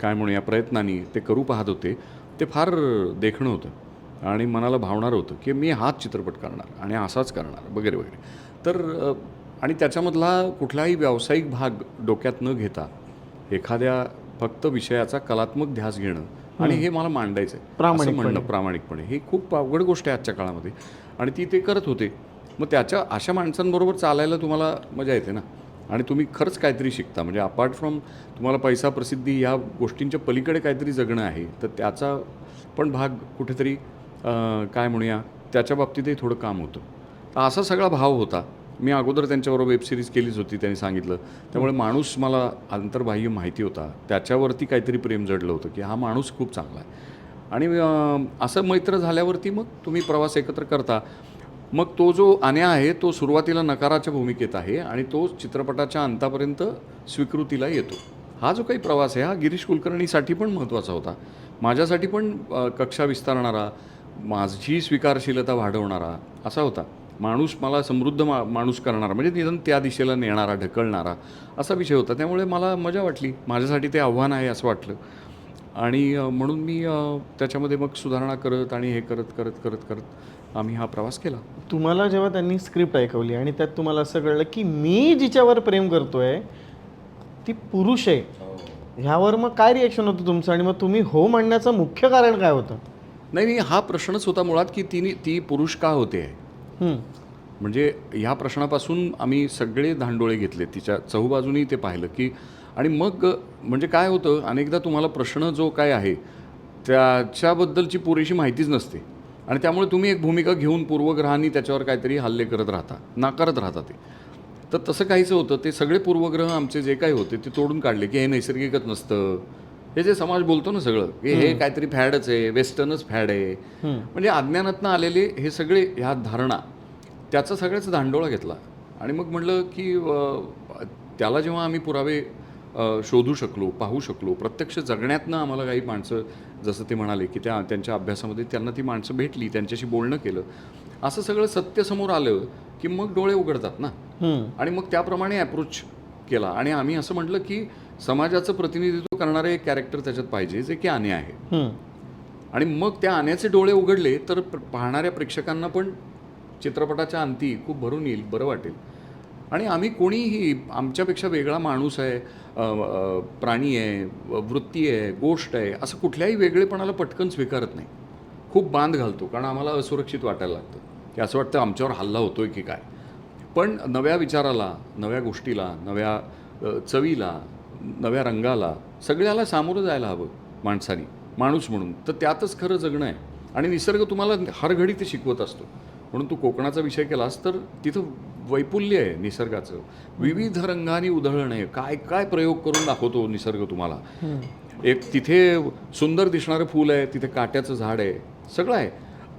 काय म्हणूया प्रयत्नांनी ते करू पाहत होते, ते फार देखणं होतं आणि मनाला भावणारं होतं की मी हाच चित्रपट करणार आणि असाच करणार वगैरे वगैरे. तर आणि त्याच्यामधला कुठलाही व्यावसायिक भाग डोक्यात न घेता एखाद्या फक्त विषयाचा कलात्मक ध्यास घेणं आणि हे मला मांडायचं आहे असं म्हणणं प्रामाणिकपणे, ही खूप अवघड गोष्ट आहे आजच्या काळामध्ये आणि ती ते करत होते. मग त्याच्या अशा माणसांबरोबर चालायला तुम्हाला मजा येते ना, आणि तुम्ही खरंच काहीतरी शिकता. म्हणजे अपार्ट फ्रॉम तुम्हाला पैसा, प्रसिद्धी या गोष्टींच्या पलीकडे काहीतरी जगणं आहे, तर त्याचा पण भाग कुठेतरी काय म्हणूया त्याच्या बाबतीतही थोडं काम होतं. तर असा सगळा भाव होता. मी अगोदर त्यांच्याबरोबर वेबसिरीज केलीच होती, त्यांनी सांगितलं. त्यामुळे माणूस मला अंतर्बाह्य माहिती होता. त्याच्यावरती काहीतरी प्रेम जडलं होतं की हा माणूस खूप चांगला आहे. आणि असं मैत्र झाल्यावरती मग तुम्ही प्रवास एकत्र करता. मग तो जो अन्या आहे तो सुरुवातीला नकाराच्या भूमिकेत आहे आणि तो चित्रपटाच्या अंतापर्यंत स्वीकृतीला येतो. हा जो काही प्रवास आहे हा गिरीश कुलकर्णीसाठी पण महत्त्वाचा होता. माझ्यासाठी पण कक्षा विस्तारणारा, माझी स्वीकारशीलता वाढवणारा असा होता. माणूस मला समृद्ध माणूस करणारा, म्हणजे निदान त्या दिशेला नेणारा, ढकलणारा असा विषय होता. त्यामुळे मला मजा वाटली. माझ्यासाठी ते आव्हान आहे असं वाटलं आणि म्हणून मी त्याच्यामध्ये मग सुधारणा करत आणि हे करत आम्ही हा प्रवास केला. तुम्हाला जेव्हा त्यांनी स्क्रिप्ट ऐकवली आणि त्यात तुम्हाला असं कळलं की मी जिच्यावर प्रेम करतोय ती पुरुष आहे, ह्यावर मग काय रिॲक्शन होतं तुमचं आणि मग तुम्ही हो म्हणण्याचं मुख्य कारण काय होतं? नाही, हा प्रश्नच होता मुळात की ती पुरुष का होते आहे. हं. म्हणजे ह्या प्रश्नापासून आम्ही सगळे धांडोळे घेतले, तिच्या चहूबाजूनी ते पाहिलं की आणि मग म्हणजे काय होतं, अनेकदा तुम्हाला प्रश्न जो काय आहे त्याच्याबद्दलची पुरेशी माहितीच नसते आणि त्यामुळे तुम्ही एक भूमिका घेऊन पूर्वग्रहांनी त्याच्यावर काहीतरी हल्ले करत राहता, नाकारत राहता ते. तर तसं काहीचं होतं. ते सगळे पूर्वग्रह आमचे जे काही होते ते तोडून काढले की हे नैसर्गिकच नसतं. हे जे समाज बोलतो ना सगळं की हे काहीतरी फॅडच आहे, वेस्टर्नच फॅड आहे, म्हणजे अज्ञानातनं आलेले हे सगळे ह्या धारणा, त्याचा सगळ्याच धांडोळा घेतला आणि मग म्हटलं की त्याला जेव्हा आम्ही पुरावे शोधू शकलो, पाहू शकलो, प्रत्यक्ष जगण्यातनं आम्हाला काही माणसं, जसं ते म्हणाले की त्यांच्या अभ्यासामध्ये त्यांना ती माणसं भेटली, त्यांच्याशी बोलणं केलं, असं सगळं सत्य समोर आलं की मग डोळे उघडतात ना. आणि मग त्याप्रमाणे ॲप्रोच केला आणि आम्ही असं म्हटलं की समाजाचं प्रतिनिधित्व करणारे एक कॅरेक्टर त्याच्यात पाहिजे जे की अन्य आहे. आणि मग त्या अन्याचे डोळे उघडले तर पाहणाऱ्या प्रेक्षकांना पण चित्रपटाच्या अंती खूप भरून येईल, बरं वाटेल. आणि आम्ही कोणीही आमच्यापेक्षा वेगळा माणूस आहे, प्राणी आहे, वृत्ती आहे, गोष्ट आहे, असं कुठल्याही वेगळेपणाला पटकन स्वीकारत नाही. खूप बांध घालतो कारण आम्हाला असुरक्षित वाटायला लागतं की असं वाटतं आमच्यावर हल्ला होतो आहे की काय. पण नव्या विचाराला, नव्या गोष्टीला, नव्या चवीला, नव्या रंगाला, सगळ्याला सामोरं जायला हवं माणसाने, माणूस म्हणून. तर त्यातच खरं जगणं आहे आणि निसर्ग तुम्हाला हर घडी ते शिकवत असतो. म्हणून तू कोकणाचा विषय केलास तर तिथं वैपुल्य आहे निसर्गाचं, विविध रंगाने उधळण आहे, काय काय प्रयोग करून दाखवतो निसर्ग तुम्हाला. एक तिथे सुंदर दिसणारं फूल आहे, तिथे काट्याचं झाड आहे, सगळं आहे.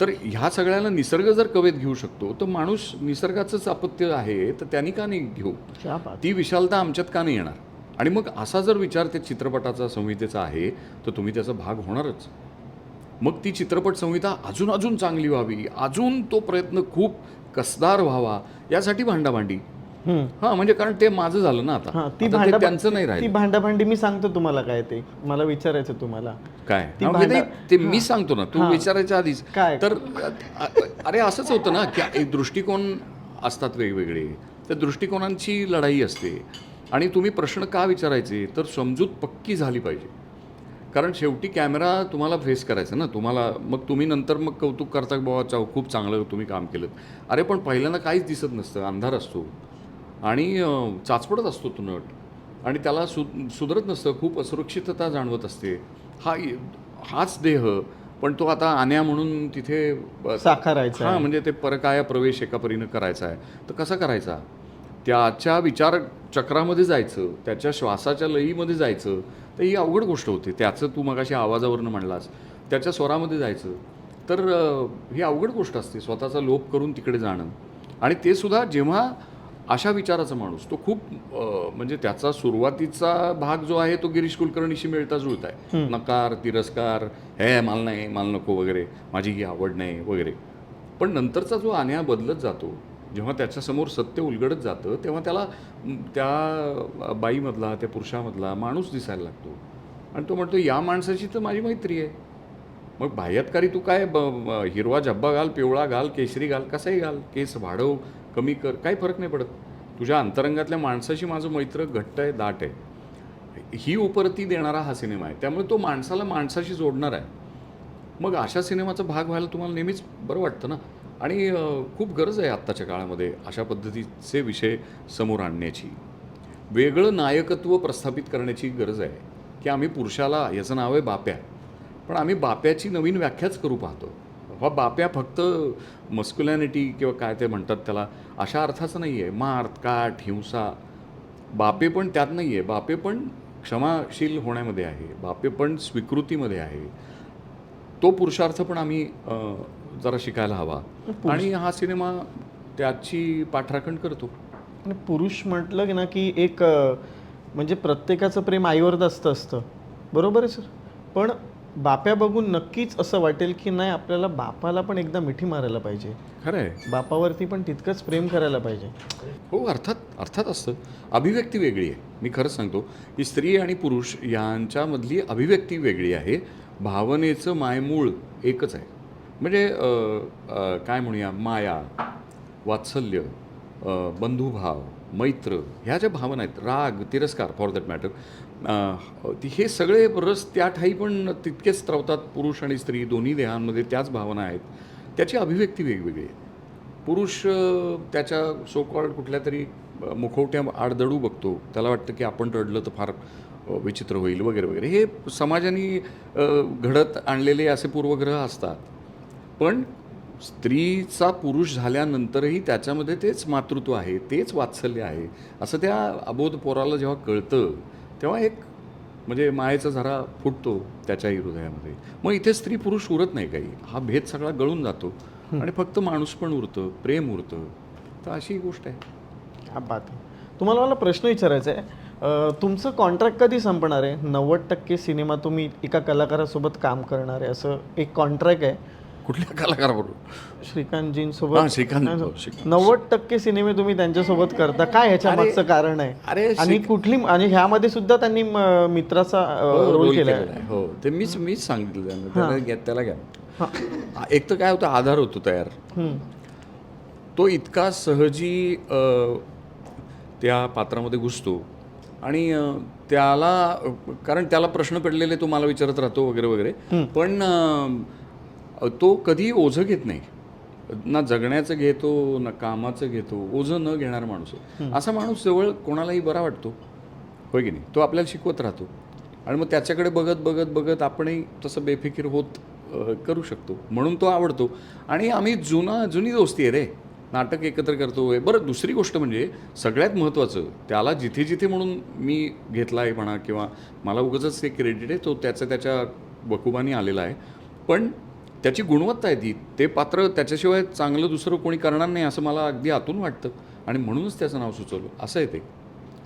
तर ह्या सगळ्याला निसर्ग जर कवेत घेऊ शकतो तर माणूस निसर्गाचंच अपत्य आहे तर त्यांनी का नाही घेऊ, ती विशालता आमच्यात का नाही येणार. आणि मग असा जर विचार त्या चित्रपटाचा, संहितेचा आहे तर तुम्ही त्याचा भाग होणारच. मग ती चित्रपट संहिता अजून अजून चांगली व्हावी, अजून तो प्रयत्न खूप कसदार व्हावा, यासाठी भांडाभांडी. हां, म्हणजे कारण ते माझं झालं ना आता, ती आता ते त्यांचं नाही ती राहिलं. भांडाभांडी मी सांगतो तुम्हाला काय ते मला विचारायचं तुम्हाला काय ती म्हणजे नाही, ते मी सांगतो ना, तू विचारायच्या आधीच. काय? तर अरे असंच होतं ना की एक दृष्टिकोन असतात वेगवेगळे, त्या दृष्टिकोनांची लढाई असते आणि तुम्ही प्रश्न का विचारायचे तर समजूत पक्की झाली पाहिजे. कारण शेवटी कॅमेरा तुम्हाला फेस करायचा ना तुम्हाला, मग तुम्ही नंतर मग कौतुक करता बाबा खूप चांगलं तुम्ही काम केलं. अरे पण पहिल्यांदा काहीच दिसत नसतं, अंधार असतो आणि चाचपडत असतो तो नट आणि त्याला सुधरत नसतं, खूप असुरक्षितता जाणवत असते. हाच देह, पण तो आता आण्या म्हणून तिथे साकारायचा हां, म्हणजे ते परकाया प्रवेश एका परीनं करायचा आहे. तर कसा करायचा, त्याच्या विचार चक्रामध्ये जायचं, त्याच्या श्वासाच्या लयीमध्ये जायचं, तर ही अवघड गोष्ट होती. त्याचं तू मगाशी आवाजावरनं म्हणलास, त्याच्या स्वरामध्ये जायचं, तर ही अवघड गोष्ट असते, स्वतःचा लोप करून तिकडे जाणं. आणि ते सुद्धा जेव्हा अशा विचाराचा माणूस, तो खूप म्हणजे त्याचा सुरुवातीचा भाग जो आहे तो गिरीश कुलकर्णीशी मिळता जुळता आहे. नकार, तिरस्कार, हे मला नाही, मला नको वगैरे, माझी ही आवड नाही वगैरे. पण नंतरचा जो अन्याय बदलत जातो, जेव्हा त्याच्यासमोर सत्य उलगडत जातं तेव्हा त्याला त्या बाईमधला, त्या पुरुषामधला माणूस दिसायला लागतो आणि तो म्हणतो या माणसाची तर माझी मैत्री आहे. मग बाह्यातकारी तू काय हिरवा झब्बा घाल, पिवळा घाल, केशरी घाल, कसाही घाल, केस वाढव, कमी कर, काही फरक नाही पडत. तुझ्या अंतरंगातल्या माणसाशी माझं मैत्र घट्ट आहे, दाट आहे. ही उपरती देणारा हा सिनेमा आहे. त्यामुळे तो माणसाला माणसाशी जोडणार आहे. मग अशा सिनेमाचा भाग व्हायला तुम्हाला नेहमीच बरं वाटतं ना. आणि खूप गरज आहे आत्ताच्या काळामध्ये अशा पद्धतीचे विषय समोर आणण्याची, वेगळं नायकत्व प्रस्थापित करण्याची गरज आहे की आम्ही पुरुषाला, याचं नाव आहे बाप्या, पण आम्ही बाप्याची नवीन व्याख्याच करू पाहतो. हा बाप्या फक्त मस्क्युलॅनिटी किंवा काय ते म्हणतात त्याला अशा अर्थाचं नाही आहे. मार, काठ, हिंसा, बापे पण त्यात नाही आहे. बापे पण क्षमाशील होण्यामध्ये आहे, बापे पण स्वीकृतीमध्ये आहे. तो पुरुषार्थ पण आम्ही जरा शिकायला हवा आणि हा सिनेमा त्याची पाठराखण करतो. आणि पुरुष म्हटलं की ना की एक म्हणजे प्रत्येकाचं प्रेम आईवर असतं बरोबर आहे सर. पण बाप्या बघून नक्कीच असं वाटेल की नाही आपल्याला बापाला पण एकदा मिठी मारायला पाहिजे, खरं आहे. बापावरती पण तितकंच प्रेम करायला पाहिजे. हो, अर्थात असतं. अभिव्यक्ती वेगळी आहे. मी खरंच सांगतो की स्त्री आणि पुरुष यांच्यामधली अभिव्यक्ती वेगळी आहे. भावनेचं मायमूळ एकच आहे. म्हणजे काय म्हणूया, माया, वात्सल्य, बंधुभाव, मैत्र, ह्या ज्या भावना आहेत, राग, तिरस्कार फॉर दॅट मॅटर, हे सगळे रस त्या ठाई पण तितकेच स्त्रवतात. पुरुष आणि स्त्री दोन्ही देहांमध्ये त्याच भावना आहेत. त्याची अभिव्यक्ती वेगवेगळी आहे. पुरुष त्याच्या सो कॉल्ड कुठल्या तरी मुखवट्या आडदडू बघतो. त्याला वाटतं की आपण रडलं तर फार विचित्र होईल वगैरे वगैरे. हे समाजाने घडत आणलेले असे पूर्वग्रह असतात. पण स्त्रीचा पुरुष झाल्यानंतरही त्याच्यामध्ये तेच मातृत्व आहे, तेच वात्सल्य आहे, असं त्या अबोध पोराला जेव्हा कळतं तेव्हा एक म्हणजे मायेचा झरा फुटतो त्याच्याही हृदयामध्ये. मग इथे स्त्री पुरुष उरत नाही काही. हा भेद सगळा गळून जातो आणि फक्त माणूस पण उरतं, प्रेम उरतं. तर अशी ही गोष्ट आहे. हा बात आहे. तुम्हाला मला प्रश्न विचारायचा आहे, तुमचं कॉन्ट्रॅक्ट कधी संपणार आहे? 90% सिनेमा तुम्ही एका कलाकारासोबत काम करणार आहे असं एक कॉन्ट्रॅक्ट आहे कुठल्या कलाकाराबरोबर? श्रीकांतजींसोबत. हां, श्रीकांत. 90% सिनेमे तुम्ही त्यांच्यासोबत करता. काय ह्याच्या मागचं कारण आहे? अरे, आणि कुठली, आणि ह्यामध्ये सुद्धा त्यांनी मित्राचा रोल केला आहे. हो, ते मीच सांगितलं त्यांना, त्याला घ्या. एक तर काय होतं, आधार होतो तयार. तो इतका सहजी त्या पात्रामध्ये घुसतो आणि त्याला, कारण त्याला प्रश्न पडलेले तो मला विचारत राहतो वगैरे वगैरे. पण तो कधी ओझं घेत नाही. ना जगण्याचं घेतो ना कामाचं घेतो. ओझं न घेणारा माणूस आहे. असा माणूस जवळ कोणालाही बरा वाटतो, होय की नाही? तो आपल्याला शिकवत राहतो आणि मग त्याच्याकडे बघत बघत बघत आपणही तसं बेफिकीर होत करू शकतो. म्हणून तो आवडतो. आणि आम्ही जुनी दोस्ती आहे रे. नाटक एकत्र करतो. बरं, दुसरी गोष्ट म्हणजे सगळ्यात महत्त्वाचं, त्याला जिथे जिथे म्हणून मी घेतला आहे म्हणा किंवा मला उगाचच ते क्रेडिट आहे, तो त्याच्या वकुबानी आलेला आहे. पण त्याची गुणवत्ता आहे ती. ते पात्र त्याच्याशिवाय चांगलं दुसरं कोणी करणार नाही असं मला अगदी आतून वाटतं आणि म्हणूनच त्याचं नाव सुचवलं. असं आहे ते.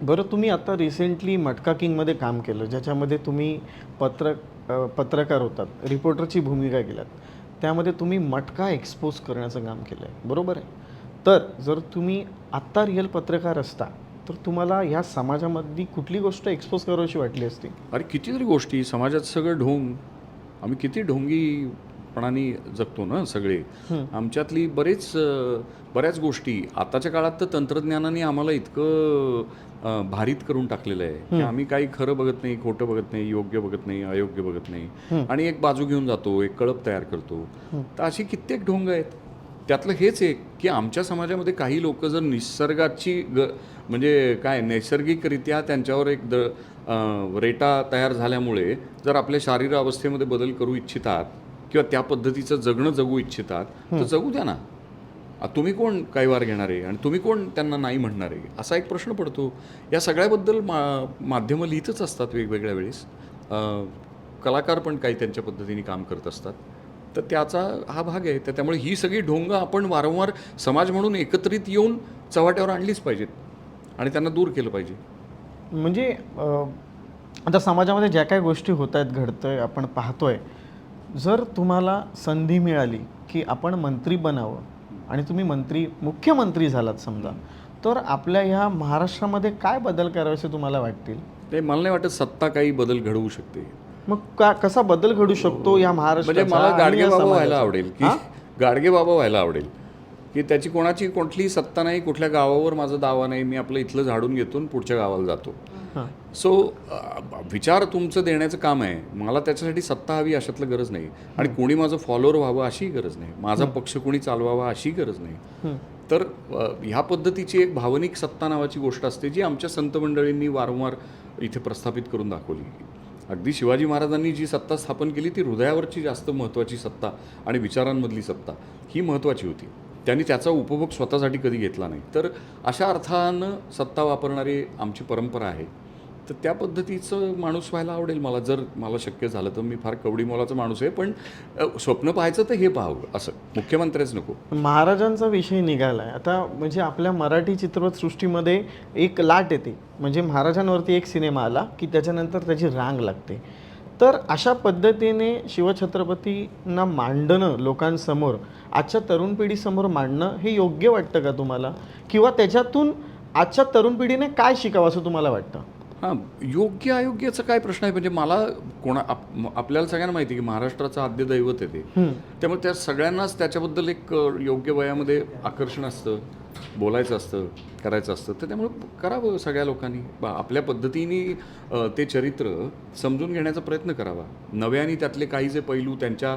बरं, तुम्ही आता रिसेंटली मटका किंगमध्ये काम केलं, ज्याच्यामध्ये तुम्ही पत्रकार होतात, रिपोर्टरची भूमिका केलात. त्यामध्ये तुम्ही मटका एक्सपोज करण्याचं काम केलं आहे, बरोबर आहे? तर जर तुम्ही आत्ता रिअल पत्रकार असता तर तुम्हाला ह्या समाजामधली कुठली गोष्ट एक्सपोज करावीशी वाटली असती? अरे कितीतरी गोष्टी, समाजात सगळं ढोंग, आम्ही किती ढोंगीपणाने जगतो ना सगळे. आमच्यातली बऱ्याच गोष्टी आताच्या काळात तर तंत्रज्ञानाने आम्हाला इतकं भारीत करून टाकलेलं आहे की आम्ही काही खरं बघत नाही, खोटं बघत नाही, योग्य बघत नाही, अयोग्य बघत नाही आणि एक बाजू घेऊन जातो, एक कळप तयार करतो. तर अशी कित्येक ढोंग आहेत. त्यातलं हेच एक की आमच्या समाजामध्ये काही लोक जर निसर्गाची म्हणजे काय नैसर्गिकरित्या त्यांच्यावर एक रेटा तयार झाल्यामुळे जर आपल्या शारीरावस्थेमध्ये बदल करू इच्छितात किंवा त्या पद्धतीचं जगणं जगू इच्छितात तर जगू द्या ना. तुम्ही कोण कैवार घेणार आहे आणि तुम्ही कोण त्यांना नाही म्हणणार आहे, असा एक प्रश्न पडतो. या सगळ्याबद्दल माध्यमं लिहितच असतात वेगवेगळ्या वेळेस. कलाकार पण काही त्यांच्या पद्धतीने काम करत असतात. तर त्याचा हा भाग आहे. तर त्यामुळे ही सगळी ढोंग आपण वारंवार समाज म्हणून एकत्रित येऊन चव्हाट्यावर आणलीच पाहिजेत आणि त्यांना दूर केलं पाहिजे. म्हणजे आता समाजामध्ये ज्या काही गोष्टी होत आहेत, घडतंय, आपण पाहतोय, जर तुम्हाला संधी मिळाली की आपण मंत्री बनावं आणि तुम्ही मुख्यमंत्री झालात समजा, तर आपल्या ह्या महाराष्ट्रामध्ये काय बदल करावेसे तुम्हाला वाटतील? ते मला नाही वाटत सत्ता काही बदल घडवू शकते. मग कसा बदल घडू शकतो या महाराष्ट्राचा? म्हणजे मला आणि गाडगे या बाबा समाजाचा? व्हायला आवडेल की गाडगे बाबा व्हायला आवडेल की त्याची कोणाची कुठली सत्ता नाही, कुठल्या गावावर माझा दावा नाही, मी आपलं इथलं झाडून घेतो आणि पुढच्या गावाला जातो. सो विचार तुमचं देण्याचं काम आहे. मला त्याच्यासाठी सत्ता हवी अशातलं गरज नाही आणि कोणी माझं फॉलोअर व्हावं अशी गरज नाही, माझा पक्ष कोणी चालवावा अशी गरज नाही. तर ह्या पद्धतीची एक भावनिक सत्ता नावाची गोष्ट असते जी आमच्या संत मंडळींनी वारंवार इथे प्रस्थापित करून दाखवली. अगदी शिवाजी महाराजांनी जी सत्ता स्थापन केली ती हृदयावरची जास्त महत्त्वाची सत्ता आणि विचारांमधली सत्ता ही महत्त्वाची होती. त्यांनी त्याचा उपभोग स्वतःसाठी कधी घेतला नाही. तर अशा अर्थानं सत्ता वापरणारी आमची परंपरा आहे. तर त्या पद्धतीचं माणूस व्हायला आवडेल मला. जर मला शक्य झालं तर. मी फार कवडी मोलाचा माणूस आहे, पण स्वप्न पाहायचं तर हे पाहावं, असं मुख्यमंत्र्याच नको. महाराजांचा विषय निघाला आहे आता. म्हणजे आपल्या मराठी चित्रपटसृष्टीमध्ये एक लाट येते, म्हणजे महाराजांवरती एक सिनेमा आला की त्याच्यानंतर त्याची रांग लागते. तर अशा पद्धतीने शिवछत्रपतींना मांडणं लोकांसमोर, आजच्या तरुण पिढीसमोर मांडणं हे योग्य वाटतं का तुम्हाला? किंवा त्याच्यातून आजच्या तरुण पिढीने काय शिकावं असं तुम्हाला वाटतं? हां, योग्य अयोग्याचा काय प्रश्न आहे. म्हणजे मला आपल्याला सगळ्यांना माहिती आहे की महाराष्ट्राचं आद्य दैवत आहे ते. त्यामुळे त्या सगळ्यांनाच त्याच्याबद्दल एक योग्य वयामध्ये आकर्षण असतं, बोलायचं असतं, करायचं असतं. तर त्यामुळे करावं सगळ्या लोकांनी आपल्या पद्धतीने ते चरित्र समजून घेण्याचा प्रयत्न करावा. नव्याने त्यातले काही जे पैलू त्यांच्या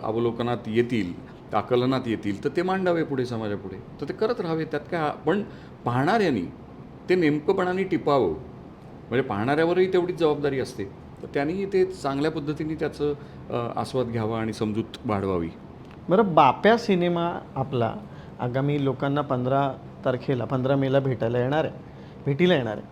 अवलोकनात येतील, आकलनात येतील, तर ते मांडावे पुढे समाजापुढे. तर ते करत राहावे. त्यात काय, पण पाहणाऱ्यांनी ते नेमकंपणाने टिपावं. म्हणजे पाहणाऱ्यावरही तेवढीच जबाबदारी असते. तर त्यांनी ते चांगल्या पद्धतीने त्याचं आस्वाद घ्यावा आणि समजूत वाढवावी. बरं, बाप्या सिनेमा आपला आगामी लोकांना 15 मेला भेटीला येणार आहे.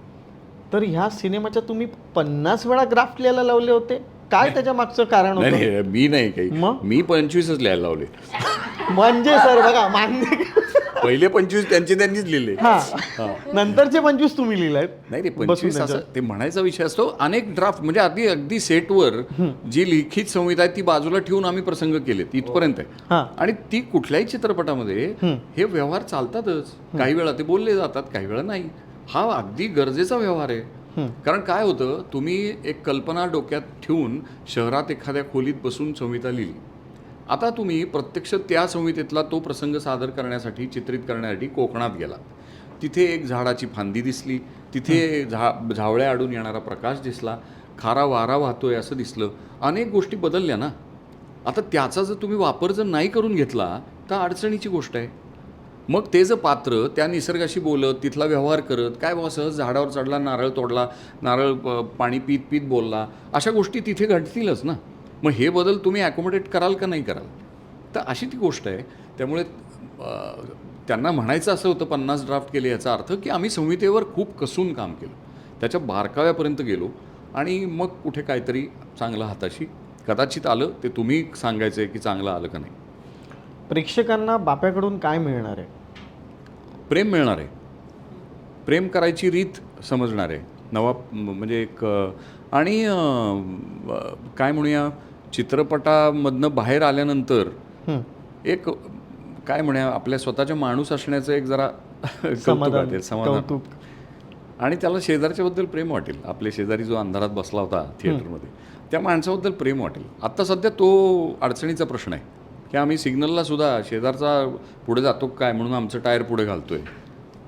तर ह्या सिनेमाच्या तुम्ही 50 वेळा ग्राफ्ट लिहायला लावले होते. काय त्याच्या मागचं कारण होतं? नाही, मी नाही काही. मग? मी 25च लिहायला लावले. म्हणजे सर बघा, मान्य. पहिले 25 त्यांनीच लिहिले. हा, नंतरचे 25 तुम्ही लिहिलायत. नाही, ते 25 असं ते म्हणायचा विषय असतो. अनेक ड्राफ्ट म्हणजे अगदी सेटवर जी लिखित संहिता आहे ती बाजूला ठेवून आम्ही प्रसंग केलेत, इथपर्यंत आहे. आणि ती कुठल्याही चित्रपटामध्ये हे व्यवहार चालतातच. काही वेळा ते बोलले जातात, काही वेळा नाही. हा अगदी गरजेचा व्यवहार आहे. कारण काय होतं, तुम्ही एक कल्पना डोक्यात ठेवून शहरात एखाद्या खोलीत बसून संहिता लिहिली. आता तुम्ही प्रत्यक्ष त्या संहितेतला तो प्रसंग सादर करण्यासाठी, चित्रित करण्यासाठी कोकणात गेलात. तिथे एक झाडाची फांदी दिसली, तिथे झावळ्या आडून येणारा प्रकाश दिसला, खारा वारा वाहतोय असं दिसलं. अनेक गोष्टी बदलल्या ना. आता त्याचा जर तुम्ही वापर जर नाही करून घेतला तर अडचणीची गोष्ट आहे. मग ते जर पात्र त्या निसर्गाशी बोलत, तिथला व्यवहार करत, काय बाबा सहज झाडावर चढला, नारळ तोडला, नारळ पाणी पीत पीत बोलला, अशा गोष्टी तिथे घडतीलच ना. मग हे बदल तुम्ही ॲकोमोडेट कराल का नाही कराल? तर अशी ती गोष्ट आहे. त्यामुळे त्यांना म्हणायचं असं होतं 50 ड्राफ्ट केले, याचा अर्थ की आम्ही संहितेवर खूप कसून काम केलं, त्याच्या बारकाव्यापर्यंत गेलो आणि मग कुठे काहीतरी चांगलं हाताशी कदाचित आलं. ते तुम्ही सांगायचं आहे की चांगलं आलं का नाही. प्रेक्षकांना बाप्याकडून काय मिळणार आहे? प्रेम मिळणार आहे. प्रेम करायची रीत समजणार आहे. नवा म्हणजे एक आणि काय म्हणूया, चित्रपटामधनं बाहेर आल्यानंतर एक काय म्हणूया, आपल्या स्वतःच्या माणूस असण्याचं एक जरा कौतुक वाटेल, समाधान. आणि त्याला शेजारच्याबद्दल प्रेम वाटेल. आपल्या शेजारी जो अंधारात बसला होता थिएटरमध्ये, त्या माणसाबद्दल प्रेम वाटेल. आत्ता सध्या तो अडचणीचा प्रश्न आहे की आम्ही सिग्नलला सुद्धा शेजारचा पुढे जातो काय म्हणून आमचं टायर पुढे घालतोय.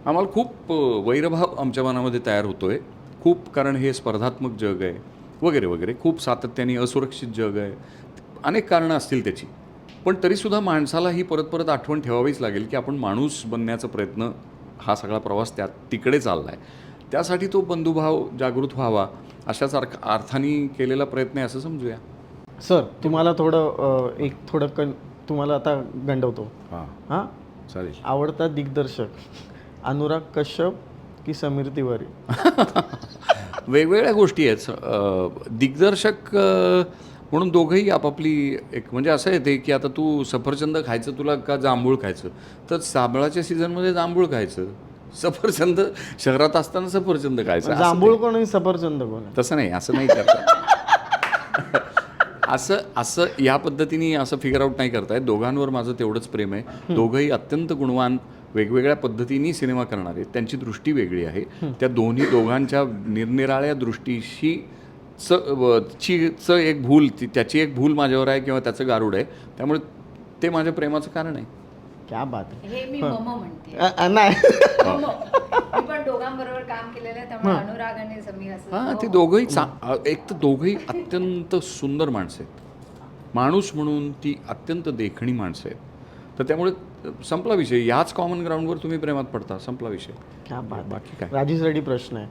आम्हाला खूप वैरभाव आमच्या मनामध्ये तयार होतोय खूप. कारण हे स्पर्धात्मक जग आहे वगैरे वगैरे. खूप सातत्याने असुरक्षित जग आहे. अनेक कारणं असतील त्याची. पण तरीसुद्धा माणसाला ही परत परत आठवण ठेवावीच लागेल की आपण माणूस बनण्याचा प्रयत्न, हा सगळा प्रवास तिकडे चालला आहे. त्यासाठी तो बंधुभाव जागृत व्हावा अशाच अर्थाने केलेला प्रयत्न आहे असं समजूया. सर, तुम्हाला थोडं तुम्हाला आता गंडवतो. हां, चालेल. आवडता दिग्दर्शक अनुराग कश्यप की समीर तिवारी? वेगवेगळ्या गोष्टी आहेत. दिग्दर्शक म्हणून दोघंही आपापली एक, म्हणजे असं येते की आता तू सफरचंद खायचं तुला का जांभूळ खायचं, तर जांभळाच्या सीझनमध्ये जांभूळ खायचं, सफरचंद शहरात असताना सफरचंद खायचं. जांभूळ कोण आणि सफरचंद कोण? तसं नाही, असं नाही करता. असं या पद्धतीने असं फिगर आउट नाही करतायत. दोघांवर माझं तेवढंच प्रेम आहे. दोघंही अत्यंत गुणवान, वेगवेगळ्या पद्धतीने सिनेमा करणार आहेत. त्यांची दृष्टी वेगळी आहे. त्या दोघांच्या निरनिराळ्या दृष्टीशी एक भूल, त्याची एक भूल माझ्यावर आहे किंवा त्याचं गारुड आहे. त्यामुळे ते माझ्या प्रेमाचं कारण आहे. क्या बात आहे. हे मी मम म्हणते. नाही, मी पण दोघांबरोबर काम केलेलं आहे, त्यामुळे अनुराग आणि समीर असं. हां, ते दोघंही एक तर दोघंही अत्यंत सुंदर माणसं आहेत. माणूस म्हणून ती अत्यंत देखणी माणसं आहेत. तर त्यामुळे संपला विषय. याच कॉमन ग्राउंडवर तुम्ही प्रेमात पडता, संपला विषय. क्या बात. बाकी काय. राजेश रेड्डी प्रश्न आहे,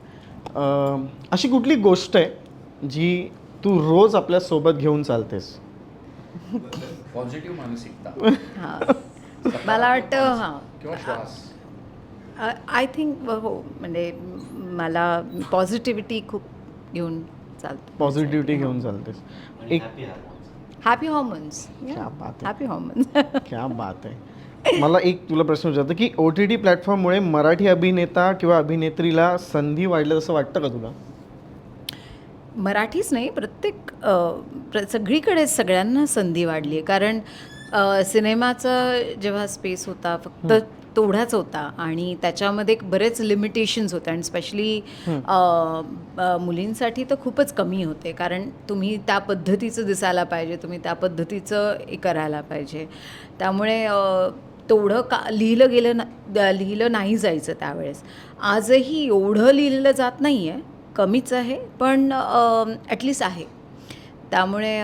अशी कुठली गोष्ट आहे जी तू रोज आपल्या सोबत घेऊन चालतेस. पॉझिटिव्ह मानसिकता हां मला वाटतं हां किंवा श्वास. आय थिंक हो म्हणजे मला पॉझिटिव्हिटी खूप घेऊन चालतो. पॉझिटिव्हिटी घेऊन चालतेस. एक हॅपी हॉर्मोन्स क्या बात आहे. Happy hormones. क्या बात आहे. मला एक तुला प्रश्न विचारतो की OTT प्लॅटफॉर्ममुळे मराठी अभिनेता किंवा अभिनेत्रीला संधी वाढल्या असं वाटतं का तुला? मराठीच नाही प्रत्येक सगळीकडेच सगळ्यांना संधी वाढली आहे. कारण सिनेमाचा जेव्हा स्पेस होता फक्त तेवढाच होता आणि त्याच्यामध्ये बरेच लिमिटेशन्स होते आणि स्पेशली मुलींसाठी तर खूपच कमी होते. कारण तुम्ही त्या पद्धतीचं दिसायला पाहिजे, तुम्ही त्या पद्धतीचं हे करायला पाहिजे. त्यामुळे तेवढं लिहिलं नाही जायचं त्यावेळेस. आजही एवढं लिहिलं जात नाही आहे, कमीच आहे, पण ॲटलिस्ट आहे. त्यामुळे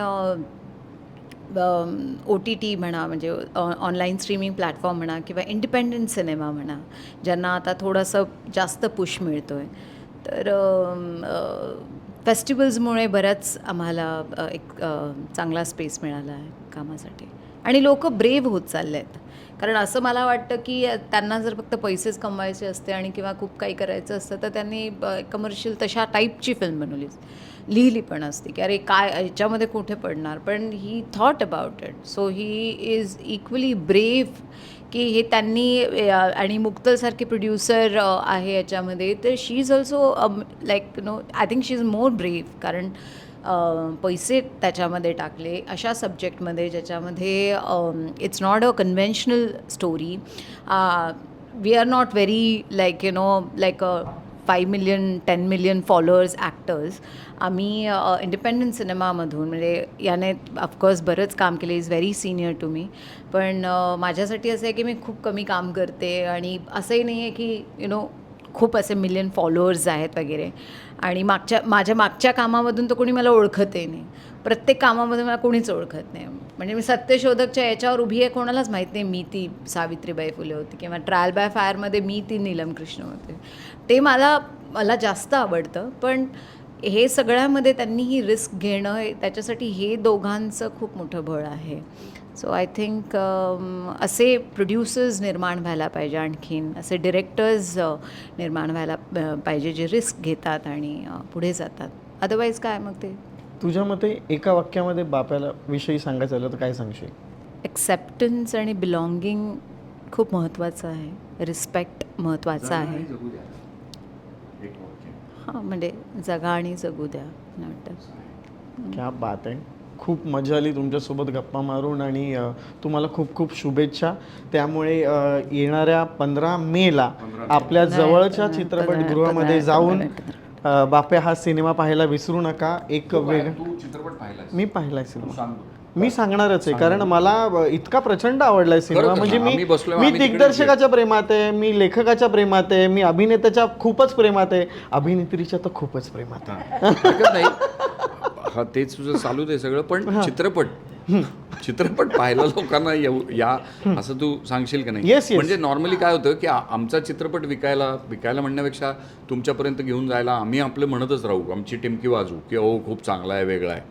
OTT म्हणा म्हणजे ऑनलाईन स्ट्रीमिंग प्लॅटफॉर्म म्हणा किंवा इंडिपेंडंट सिनेमा म्हणा ज्यांना आता थोडंसं जास्त पुश मिळतो आहे. तर फेस्टिवल्समुळे बऱ्याच आम्हाला एक चांगला स्पेस मिळाला आहे कामासाठी आणि लोक ब्रेव्ह होत चालले आहेत. कारण असं मला वाटतं की त्यांना जर फक्त पैसेच कमवायचे असते आणि किंवा खूप काही करायचं असतं तर त्यांनी कमर्शियल तशा टाईपची फिल्म लिहिली पण असते की अरे काय ह्याच्यामध्ये कुठे पडणार. पण he thought about it. So he is equally brave की हे त्यांनी आणि मुक्तलसारखे प्रोड्युसर आहे याच्यामध्ये तर she is also like I think she is more brave. कारण पैसे त्याच्यामध्ये टाकले अशा सब्जेक्टमध्ये ज्याच्यामध्ये it's not a conventional story. We are not very like like 5 million 10 million followers actors. आम्ही इंडिपेंडंट सिनेमामधून म्हणजे याने ऑफकोर्स बरंच काम केलं. इज व्हेरी सिनियर टू मी. पण माझ्यासाठी असं आहे की मी खूप कमी काम करते आणि असंही नाही आहे की खूप असे मिलियन फॉलोअर्स आहेत वगैरे. आणि माझ्या मागच्या कामामधून तर कोणी मला ओळखतही नाही. प्रत्येक कामामध्ये मला कोणीच ओळखत नाही. म्हणजे मी सत्यशोधकच्या याच्यावर उभी आहे कोणालाच माहीत नाही मी ती सावित्रीबाई फुले होती किंवा ट्रायल बाय फायरमध्ये मी ती नीलम कृष्ण होते. ते मला जास्त आवडतं. पण हे सगळ्यामध्ये त्यांनी ही रिस्क घेणं त्याच्यासाठी हे दोघांचं खूप मोठं बळ आहे. सो आय थिंक असे प्रोड्युसर्स निर्माण व्हायला पाहिजे, आणखीन असे डिरेक्टर्स निर्माण व्हायला पाहिजे जे रिस्क घेतात आणि पुढे जातात. अदरवाईज काय मग ते तुझ्या मते एका वाक्यामध्ये बाप्याला विषयी सांगायचं झालं तर काय सांगशील? ॲक्सेप्टन्स आणि बिलॉंगिंग खूप महत्त्वाचं आहे. रिस्पेक्ट महत्त्वाचा आहे. हां म्हणजे जगा आणि जगू द्या मला वाटतं. क्या बात आहे. खूप मजा आली तुमच्यासोबत गप्पा मारून आणि तुम्हाला खूप खूप शुभेच्छा. त्यामुळे येणाऱ्या 15 मेला आपल्या जवळच्या चित्रपटगृहामध्ये जाऊन बाप्या हा सिनेमा पाहायला विसरू नका. एक तू चित्रपट पाहिला? मी पाहिलाय सिनेमा. मी सांगणारच आहे कारण मला इतका प्रचंड आवडलाय सिनेमा. म्हणजे मी दिग्दर्शकाच्या प्रेमात आहे, मी लेखकाच्या प्रेमात आहे, मी अभिनेत्याच्या खूपच प्रेमात आहे, अभिनेत्रीच्या तर खूपच प्रेमात आहे. हा तेच तुझं चालूच आहे सगळं. पण चित्रपट पाहायला लोकांना या असं तू सांगशील का नाही? म्हणजे नॉर्मली काय होतं की आमचा चित्रपट विकायला म्हणण्यापेक्षा तुमच्यापर्यंत घेऊन जायला आम्ही आपलं म्हणतच राहू, आमची टिमकी वाजू की ओ खूप चांगला आहे, वेगळा आहे.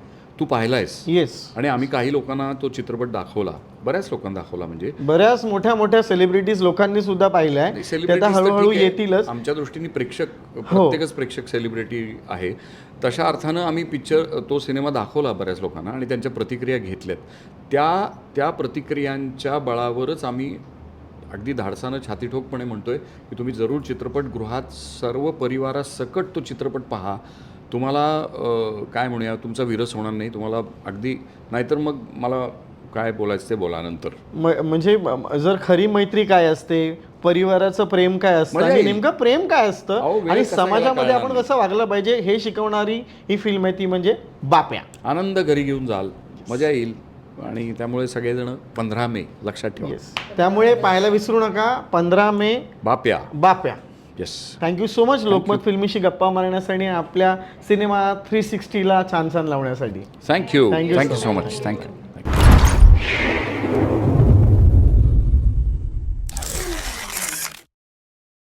तू पाहिलायस? येस. आणि आम्ही काही लोकांना तो चित्रपट दाखवला, बऱ्याच लोकांना दाखवला. म्हणजे बऱ्याच मोठ्या सेलिब्रिटीज लोकांनी सुद्धा पाहिलाय. ते हळूहळू येतीलच. आमच्या दृष्टीने प्रत्येकच प्रेक्षक सेलिब्रिटी आहे. तशा अर्थानं आम्ही तो सिनेमा दाखवला बऱ्याच लोकांना आणि त्यांच्या प्रतिक्रिया घेतल्यात. त्या प्रतिक्रियांच्या बळावरच आम्ही अगदी धाडसानं छातीठोकपणे म्हणतोय की तुम्ही जरूर चित्रपटगृहात सर्व परिवारासकट तो चित्रपट पहा. तुम्हाला काय म्हणूया, तुमचा विरस होणार नाही तुम्हाला अगदी. नाहीतर मग मला काय बोलायचं ते बोला नंतर. म्हणजे जर खरी मैत्री काय असते, परिवाराचं प्रेम काय असतं आणि नेमकं प्रेम काय असतं आणि समाजामध्ये आपण कसं वागलं पाहिजे हे शिकवणारी ही फिल्म आहे. ती म्हणजे बाप्या. आनंद घरी घेऊन जाल, मजा येईल. आणि त्यामुळे सगळेजण 15 मे लक्षात ठेवा. त्यामुळे पाहायला विसरू नका. 15 मे Bapya. Yes. Thank you so much Lokmat फिल्मीशी गप्पा मारण्यासाठी, आपल्या सिनेमा 360ला छान लावण्यासाठी. Thank you so much. थँक्यू.